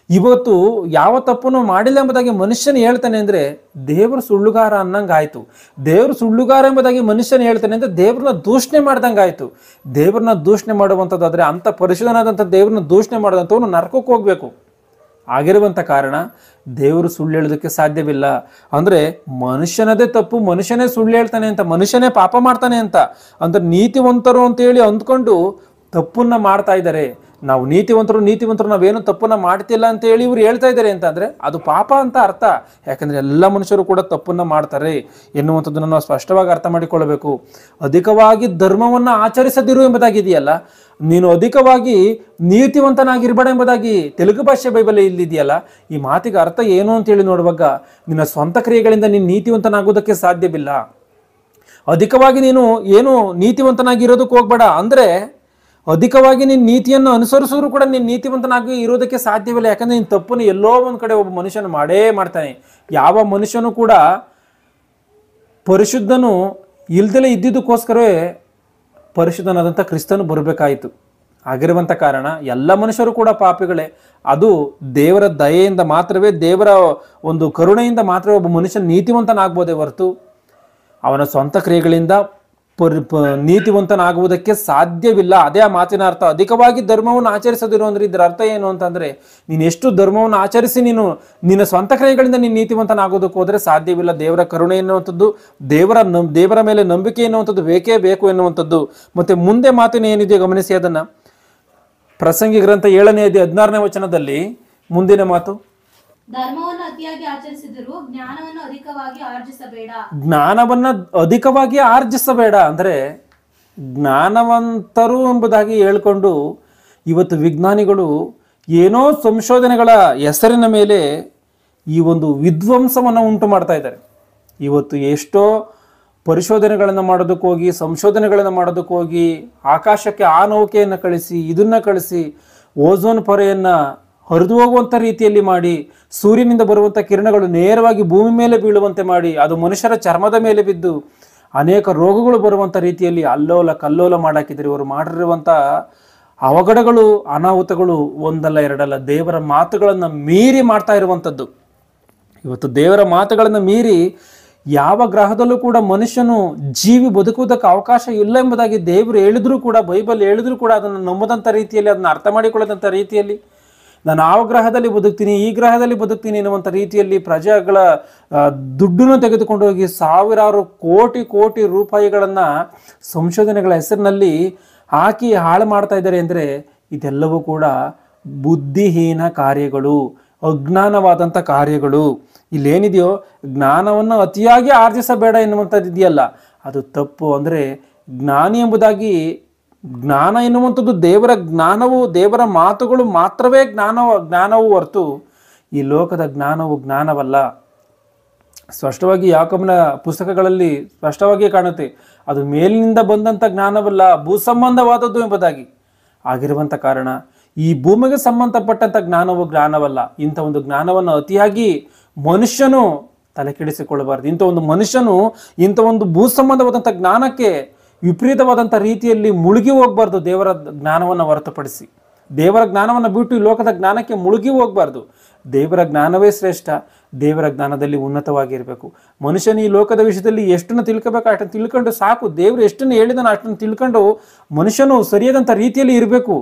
ಇವತ್ತು ಯಾವ ತಪ್ಪನ್ನು ಮಾಡಿಲ್ಲ ಎಂಬುದಾಗಿ ಮನುಷ್ಯನು ಹೇಳ್ತಾನೆ ಅಂದರೆ ದೇವರು ಸುಳ್ಳುಗಾರ ಅನ್ನಂಗಾಯ್ತು. ದೇವರು ಸುಳ್ಳುಗಾರ ಎಂಬುದಾಗಿ ಮನುಷ್ಯನು ಹೇಳ್ತಾನೆ ಅಂದರೆ ದೇವ್ರನ್ನ ದೂಷಣೆ ಮಾಡ್ದಂಗಾಯ್ತು. ದೇವ್ರನ್ನ ದೂಷಣೆ ಮಾಡುವಂಥದ್ದಾದರೆ ಅಂಥ ಪರಿಶುದ್ಧನಾದಂಥ ದೇವ್ರನ್ನ ದೂಷಣೆ ಮಾಡಿದಂಥವನು ನರಕಕ್ಕೆ ಹೋಗ್ಬೇಕು. ಆಗಿರುವಂಥ ಕಾರಣ ದೇವರು ಸುಳ್ಳು ಹೇಳೋದಕ್ಕೆ ಸಾಧ್ಯವಿಲ್ಲ. ಅಂದರೆ ಮನುಷ್ಯನದೇ ತಪ್ಪು, ಮನುಷ್ಯನೇ ಸುಳ್ಳು ಹೇಳ್ತಾನೆ ಅಂತ, ಮನುಷ್ಯನೇ ಪಾಪ ಮಾಡ್ತಾನೆ ಅಂತ, ಅಂದ್ರೆ ನೀತಿವಂತರು ಅಂತೇಳಿ ಅಂದ್ಕೊಂಡು ತಪ್ಪನ್ನ ಮಾಡ್ತಾ ಇದ್ದಾರೆ. ನಾವು ನೀತಿವಂತರು ನಾವೇನು ತಪ್ಪನ್ನ ಮಾಡ್ತಿಲ್ಲ ಅಂತ ಹೇಳಿ ಇವ್ರು ಹೇಳ್ತಾ ಇದ್ದಾರೆ ಅಂತಂದ್ರೆ ಅದು ಪಾಪ ಅಂತ ಅರ್ಥ. ಯಾಕಂದ್ರೆ ಎಲ್ಲ ಮನುಷ್ಯರು ಕೂಡ ತಪ್ಪನ್ನ ಮಾಡ್ತಾರೆ ಎನ್ನುವಂಥದ್ದನ್ನು ನಾವು ಸ್ಪಷ್ಟವಾಗಿ ಅರ್ಥ ಮಾಡಿಕೊಳ್ಳಬೇಕು. ಅಧಿಕವಾಗಿ ಧರ್ಮವನ್ನ ಆಚರಿಸದಿರು ಎಂಬುದಾಗಿದೆಯಲ್ಲ, ನೀನು ಅಧಿಕವಾಗಿ ನೀತಿವಂತನಾಗಿರ್ಬೇಡ ಎಂಬುದಾಗಿ ತೆಲುಗು ಭಾಷೆ ಬೈಬಲ್ ಇಲ್ಲಿದೆಯಲ್ಲ, ಈ ಮಾತಿಗೆ ಅರ್ಥ ಏನು ಅಂತೇಳಿ ನೋಡುವಾಗ ನಿನ್ನ ಸ್ವಂತ ಕ್ರಿಯೆಗಳಿಂದ ನೀನು ನೀತಿವಂತನಾಗೋದಕ್ಕೆ ಸಾಧ್ಯವಿಲ್ಲ. ಅಧಿಕವಾಗಿ ನೀನು ಏನು ನೀತಿವಂತನಾಗಿರೋದಕ್ಕೆ ಹೋಗ್ಬೇಡ. ಅಂದ್ರೆ ಅಧಿಕವಾಗಿ ನೀನು ನೀತಿಯನ್ನು ಅನುಸರಿಸಿದ್ರು ಕೂಡ ನೀನು ನೀತಿವಂತನಾಗಿ ಇರೋದಕ್ಕೆ ಸಾಧ್ಯವಿಲ್ಲ. ಯಾಕಂದ್ರೆ ನೀನು ತಪ್ಪನ್ನು ಎಲ್ಲೋ ಒಂದು ಕಡೆ ಒಬ್ಬ ಮನುಷ್ಯನು ಮಾಡೇ ಮಾಡ್ತಾನೆ. ಯಾವ ಮನುಷ್ಯನು ಕೂಡ ಪರಿಶುದ್ಧನು ಇಲ್ದಲೇ ಇದ್ದಿದ್ದಕ್ಕೋಸ್ಕರವೇ ಪರಿಶುದ್ಧನಾದಂಥ ಕ್ರಿಸ್ತನು ಬರಬೇಕಾಯಿತು. ಆಗಿರುವಂಥ ಕಾರಣ ಎಲ್ಲ ಮನುಷ್ಯರು ಕೂಡ ಪಾಪಿಗಳೇ. ಅದು ದೇವರ ದಯೆಯಿಂದ ಮಾತ್ರವೇ, ದೇವರ ಒಂದು ಕರುಣೆಯಿಂದ ಮಾತ್ರವೇ ಒಬ್ಬ ಮನುಷ್ಯನ ನೀತಿವಂತನಾಗ್ಬೋದೇ ಹೊರತು ಅವನ ಸ್ವಂತ ಕ್ರಿಯೆಗಳಿಂದ ನೀತಿವಂತನಾಗುವುದಕ್ಕೆ ಸಾಧ್ಯವಿಲ್ಲ. ಅದೇ ಆ ಮಾತಿನ ಅರ್ಥ. ಅಧಿಕವಾಗಿ ಧರ್ಮವನ್ನು ಆಚರಿಸದಿರು ಅಂದ್ರೆ ಇದರ ಅರ್ಥ ಏನು ಅಂತಂದ್ರೆ, ನೀನು ಎಷ್ಟು ಧರ್ಮವನ್ನು ಆಚರಿಸಿ ನೀನು ನಿನ್ನ ಸ್ವಂತ ಕ್ರಿಯೆಗಳಿಂದ ನೀನು ನೀತಿವಂತನಾಗೋದಕ್ಕೆ ಹೋದರೆ ಸಾಧ್ಯವಿಲ್ಲ. ದೇವರ ಕರುಣೆ ಎನ್ನುವಂಥದ್ದು, ದೇವರ ಮೇಲೆ ನಂಬಿಕೆ ಎನ್ನುವಂಥದ್ದು ಬೇಕೇ ಬೇಕು ಎನ್ನುವಂಥದ್ದು. ಮತ್ತೆ ಮುಂದೆ ಮಾತಿನ ಏನಿದೆಯೋ ಗಮನಿಸಿ ಅದನ್ನ. ಪ್ರಸಂಗಿ ಗ್ರಂಥ 7ನೇ ಅಧ್ಯಾಯ 16ನೇ ವಚನದಲ್ಲಿ ಮುಂದಿನ ಮಾತು, ಧರ್ಮವನ್ನು ಅತಿಯಾಗಿ ಆಚರಿಸಿದರೂ ಜ್ಞಾನವನ್ನು ಅಧಿಕವಾಗಿ ಆರ್ಜಿಸಬೇಡ. ಜ್ಞಾನವನ್ನ ಅಧಿಕವಾಗಿ ಆರ್ಜಿಸಬೇಡ ಅಂದ್ರೆ, ಜ್ಞಾನವಂತರು ಎಂಬುದಾಗಿ ಹೇಳ್ಕೊಂಡು ಇವತ್ತು ವಿಜ್ಞಾನಿಗಳು ಏನೋ ಸಂಶೋಧನೆಗಳ ಹೆಸರಿನ ಮೇಲೆ ಈ ಒಂದು ವಿಧ್ವಂಸವನ್ನು ಉಂಟು ಮಾಡ್ತಾ ಇದ್ದಾರೆ. ಇವತ್ತು ಎಷ್ಟೋ ಪರಿಶೋಧನೆಗಳನ್ನು ಮಾಡೋದಕ್ಕೆ ಹೋಗಿ, ಸಂಶೋಧನೆಗಳನ್ನು ಮಾಡೋದಕ್ಕೆ ಹೋಗಿ, ಆಕಾಶಕ್ಕೆ ಆ ನೌಕೆಯನ್ನು ಕಳಿಸಿ, ಇದನ್ನ ಕಳಿಸಿ, ಓಝೋನ್ ಪೊರೆಯನ್ನು ಹರಿದು ಹೋಗುವಂಥ ರೀತಿಯಲ್ಲಿ ಮಾಡಿ, ಸೂರ್ಯನಿಂದ ಬರುವಂಥ ಕಿರಣಗಳು ನೇರವಾಗಿ ಭೂಮಿ ಮೇಲೆ ಬೀಳುವಂತೆ ಮಾಡಿ, ಅದು ಮನುಷ್ಯರ ಚರ್ಮದ ಮೇಲೆ ಬಿದ್ದು ಅನೇಕ ರೋಗಗಳು ಬರುವಂಥ ರೀತಿಯಲ್ಲಿ ಅಲ್ಲೋಲ ಕಲ್ಲೋಲ ಮಾಡಾಕಿದ್ದಾರೆ. ಇವರು ಮಾಡಿರುವಂಥ ಅವಘಡಗಳು, ಅನಾಹುತಗಳು ಒಂದಲ್ಲ ಎರಡಲ್ಲ, ದೇವರ ಮಾತುಗಳನ್ನು ಮೀರಿ ಮಾಡ್ತಾ ಇರುವಂಥದ್ದು. ಇವತ್ತು ದೇವರ ಮಾತುಗಳನ್ನು ಮೀರಿ ಯಾವ ಗ್ರಹದಲ್ಲೂ ಕೂಡ ಮನುಷ್ಯನು ಜೀವಿ ಬದುಕುವುದಕ್ಕೆ ಅವಕಾಶ ಇಲ್ಲ ಎಂಬುದಾಗಿ ದೇವರು ಹೇಳಿದ್ರು ಕೂಡ, ಬೈಬಲ್ ಹೇಳಿದ್ರು ಕೂಡ ಅದನ್ನು ನಂಬದಂಥ ರೀತಿಯಲ್ಲಿ, ಅದನ್ನು ಅರ್ಥ ಮಾಡಿಕೊಳ್ಳದಂಥ ರೀತಿಯಲ್ಲಿ, ನಾನು ಆ ಗ್ರಹದಲ್ಲಿ ಬದುಕ್ತೀನಿ, ಈ ಗ್ರಹದಲ್ಲಿ ಬದುಕ್ತೀನಿ ಎನ್ನುವಂಥ ರೀತಿಯಲ್ಲಿ ಪ್ರಜೆಗಳ ದುಡ್ಡನ್ನು ತೆಗೆದುಕೊಂಡು ಹೋಗಿ ಸಾವಿರಾರು ಕೋಟಿ ರೂಪಾಯಿಗಳನ್ನು ಸಂಶೋಧನೆಗಳ ಹೆಸರಿನಲ್ಲಿ ಹಾಕಿ ಹಾಳು ಮಾಡ್ತಾ ಇದ್ದಾರೆ. ಅಂದರೆ ಇದೆಲ್ಲವೂ ಕೂಡ ಬುದ್ಧಿಹೀನ ಕಾರ್ಯಗಳು, ಅಜ್ಞಾನವಾದಂಥ ಕಾರ್ಯಗಳು. ಇಲ್ಲೇನಿದೆಯೋ ಜ್ಞಾನವನ್ನು ಅತಿಯಾಗಿ ಆರ್ಜಿಸಬೇಡ ಎನ್ನುವಂಥದ್ದು ಇದೆಯಲ್ಲ, ಅದು ತಪ್ಪು. ಅಂದರೆ ಜ್ಞಾನಿ ಎಂಬುದಾಗಿ, ಜ್ಞಾನ ಎನ್ನುವಂಥದ್ದು ದೇವರ ಜ್ಞಾನವು, ದೇವರ ಮಾತುಗಳು ಮಾತ್ರವೇ ಜ್ಞಾನವು ಹೊರತು ಈ ಲೋಕದ ಜ್ಞಾನವು ಜ್ಞಾನವಲ್ಲ. ಸ್ಪಷ್ಟವಾಗಿ ಯಾಕೋಬನ ಪುಸ್ತಕಗಳಲ್ಲಿ ಸ್ಪಷ್ಟವಾಗಿ ಕಾಣುತ್ತೆ, ಅದು ಮೇಲಿನಿಂದ ಬಂದಂಥ ಜ್ಞಾನವಲ್ಲ, ಭೂಸಂಬಂಧವಾದದ್ದು ಎಂಬುದಾಗಿ. ಆಗಿರುವಂಥ ಕಾರಣ ಈ ಭೂಮಿಗೆ ಸಂಬಂಧಪಟ್ಟಂಥ ಜ್ಞಾನವಲ್ಲ. ಇಂಥ ಒಂದು ಜ್ಞಾನವನ್ನು ಅತಿಯಾಗಿ ಮನುಷ್ಯನು ತಲೆ ಕೆಡಿಸಿಕೊಳ್ಳಬಾರ್ದು. ಇಂಥ ಒಂದು ಮನುಷ್ಯನು ಇಂಥ ಒಂದು ಭೂ ಸಂಬಂಧವಾದಂಥ ಜ್ಞಾನಕ್ಕೆ ವಿಪರೀತವಾದಂಥ ರೀತಿಯಲ್ಲಿ ಮುಳುಗಿ ಹೋಗ್ಬಾರ್ದು. ದೇವರ ಜ್ಞಾನವನ್ನು ಹೊರತುಪಡಿಸಿ, ದೇವರ ಜ್ಞಾನವನ್ನು ಬಿಟ್ಟು ಈ ಲೋಕದ ಜ್ಞಾನಕ್ಕೆ ಮುಳುಗಿ ಹೋಗ್ಬಾರ್ದು. ದೇವರ ಜ್ಞಾನವೇ ಶ್ರೇಷ್ಠ. ದೇವರ ಜ್ಞಾನದಲ್ಲಿ ಉನ್ನತವಾಗಿರಬೇಕು. ಮನುಷ್ಯನ ಈ ಲೋಕದ ವಿಷಯದಲ್ಲಿ ಎಷ್ಟನ್ನು ತಿಳ್ಕೋಬೇಕು ಅಷ್ಟನ್ನು ತಿಳ್ಕೊಂಡು ಸಾಕು. ದೇವರು ಎಷ್ಟನ್ನು ಹೇಳಿದಾನೋ ಅಷ್ಟನ್ನು ತಿಳ್ಕೊಂಡು ಮನುಷ್ಯನು ಸರಿಯಾದಂಥ ರೀತಿಯಲ್ಲಿ ಇರಬೇಕು.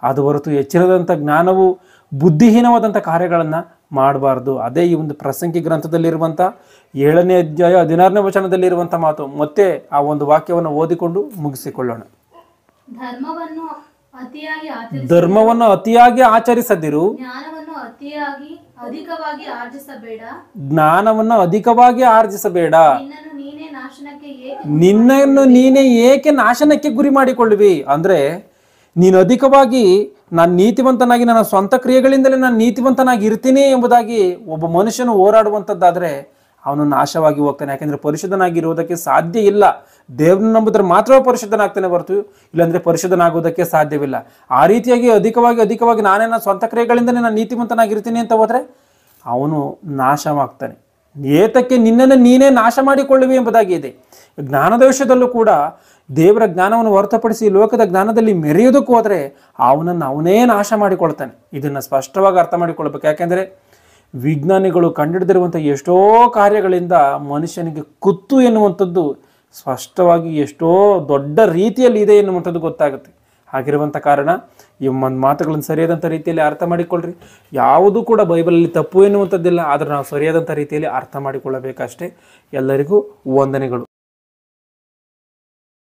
ಅದು ಹೊರತು ಹೆಚ್ಚಿನದಂಥ ಜ್ಞಾನವು ಬುದ್ಧಿಹೀನವಾದಂಥ ಕಾರ್ಯಗಳನ್ನು ಮಾಡಬಾರ್ದು. ಅದೇ ಈ ಒಂದು ಪ್ರಸಂಗಿ ಗ್ರಂಥದಲ್ಲಿರುವಂಥ 7ನೇ ಅಧ್ಯಾಯ 16ನೇ ವಚನದಲ್ಲಿರುವಂಥ ಮಾತು. ಮತ್ತೆ ಆ ಒಂದು ವಾಕ್ಯವನ್ನು ಓದಿಕೊಂಡು ಮುಗಿಸಿಕೊಳ್ಳೋಣ. ಧರ್ಮವನ್ನು ಅತಿಯಾಗಿ ಆಚರಿಸದಿರು, ಜ್ಞಾನವನ್ನು ಅಧಿಕವಾಗಿ ಆರ್ಜಿಸಬೇಡ, ನಿನ್ನನ್ನು ನೀನೇ ಏಕೆ ನಾಶನಕ್ಕೆ ಗುರಿ ಮಾಡಿಕೊಳ್ಳುವಿ. ಅಂದ್ರೆ ನೀನು ಅಧಿಕವಾಗಿ ನಾನು ನೀತಿವಂತನಾಗಿ, ನನ್ನ ಸ್ವಂತ ಕ್ರಿಯೆಗಳಿಂದಲೇ ನಾನು ನೀತಿವಂತನಾಗಿ ಇರ್ತೀನಿ ಎಂಬುದಾಗಿ ಒಬ್ಬ ಮನುಷ್ಯನು ಹೋರಾಡುವಂಥದ್ದಾದರೆ ಅವನು ನಾಶವಾಗಿ ಹೋಗ್ತಾನೆ. ಯಾಕೆಂದರೆ ಪರಿಶುದ್ಧನಾಗಿರುವುದಕ್ಕೆ ಸಾಧ್ಯ ಇಲ್ಲ. ದೇವ್ರನ್ನ ನಂಬಿದ್ರೆ ಮಾತ್ರ ಪರಿಶುದ್ಧನಾಗ್ತಾನೆ ಹೊರತು ಇಲ್ಲಾಂದರೆ ಪರಿಶುದ್ಧನಾಗುವುದಕ್ಕೆ ಸಾಧ್ಯವಿಲ್ಲ. ಆ ರೀತಿಯಾಗಿ ಅಧಿಕವಾಗಿ ನಾನೇ ನನ್ನ ಸ್ವಂತ ಕ್ರಿಯೆಗಳಿಂದಲೇ ನಾನು ನೀತಿವಂತನಾಗಿರ್ತೀನಿ ಅಂತ ಹೋದರೆ ಅವನು ನಾಶವಾಗ್ತಾನೆ. ಏತಕ್ಕೆ ನಿನ್ನನ್ನು ನೀನೇ ನಾಶ ಮಾಡಿಕೊಳ್ಳುವಿ ಎಂಬುದಾಗಿ ಇದೆ. ಜ್ಞಾನದ ವಿಷಯದಲ್ಲೂ ಕೂಡ ದೇವರ ಜ್ಞಾನವನ್ನು ಹೊರತುಪಡಿಸಿ ಲೋಕದ ಜ್ಞಾನದಲ್ಲಿ ಮೆರೆಯೋದಕ್ಕೂ ಹೋದರೆ ಅವನನ್ನು ಅವನೇ ನಾಶ ಮಾಡಿಕೊಳ್ತಾನೆ. ಇದನ್ನು ಸ್ಪಷ್ಟವಾಗಿ ಅರ್ಥ ಮಾಡಿಕೊಳ್ಬೇಕು. ಯಾಕೆಂದರೆ ವಿಜ್ಞಾನಿಗಳು ಕಂಡುಹಿಡಿದಿರುವಂಥ ಎಷ್ಟೋ ಕಾರ್ಯಗಳಿಂದ ಮನುಷ್ಯನಿಗೆ ಕುತ್ತು ಎನ್ನುವಂಥದ್ದು ಸ್ಪಷ್ಟವಾಗಿ ಎಷ್ಟೋ ದೊಡ್ಡ ರೀತಿಯಲ್ಲಿ ಇದೆ ಎನ್ನುವಂಥದ್ದು ಗೊತ್ತಾಗುತ್ತೆ. ಆಗಿರುವಂಥ ಕಾರಣ ಈ ಮಾತುಗಳನ್ನು ಸರಿಯಾದಂಥ ರೀತಿಯಲ್ಲಿ ಅರ್ಥ ಮಾಡಿಕೊಳ್ಳ್ರಿ. ಯಾವುದೂ ಕೂಡ ಬೈಬಲಲ್ಲಿ ತಪ್ಪು ಎನ್ನುವಂಥದ್ದಿಲ್ಲ, ಆದರೆ ನಾವು ಸರಿಯಾದಂಥ ರೀತಿಯಲ್ಲಿ ಅರ್ಥ ಮಾಡಿಕೊಳ್ಳಬೇಕಷ್ಟೇ. ಎಲ್ಲರಿಗೂ ವಂದನೆಗಳು.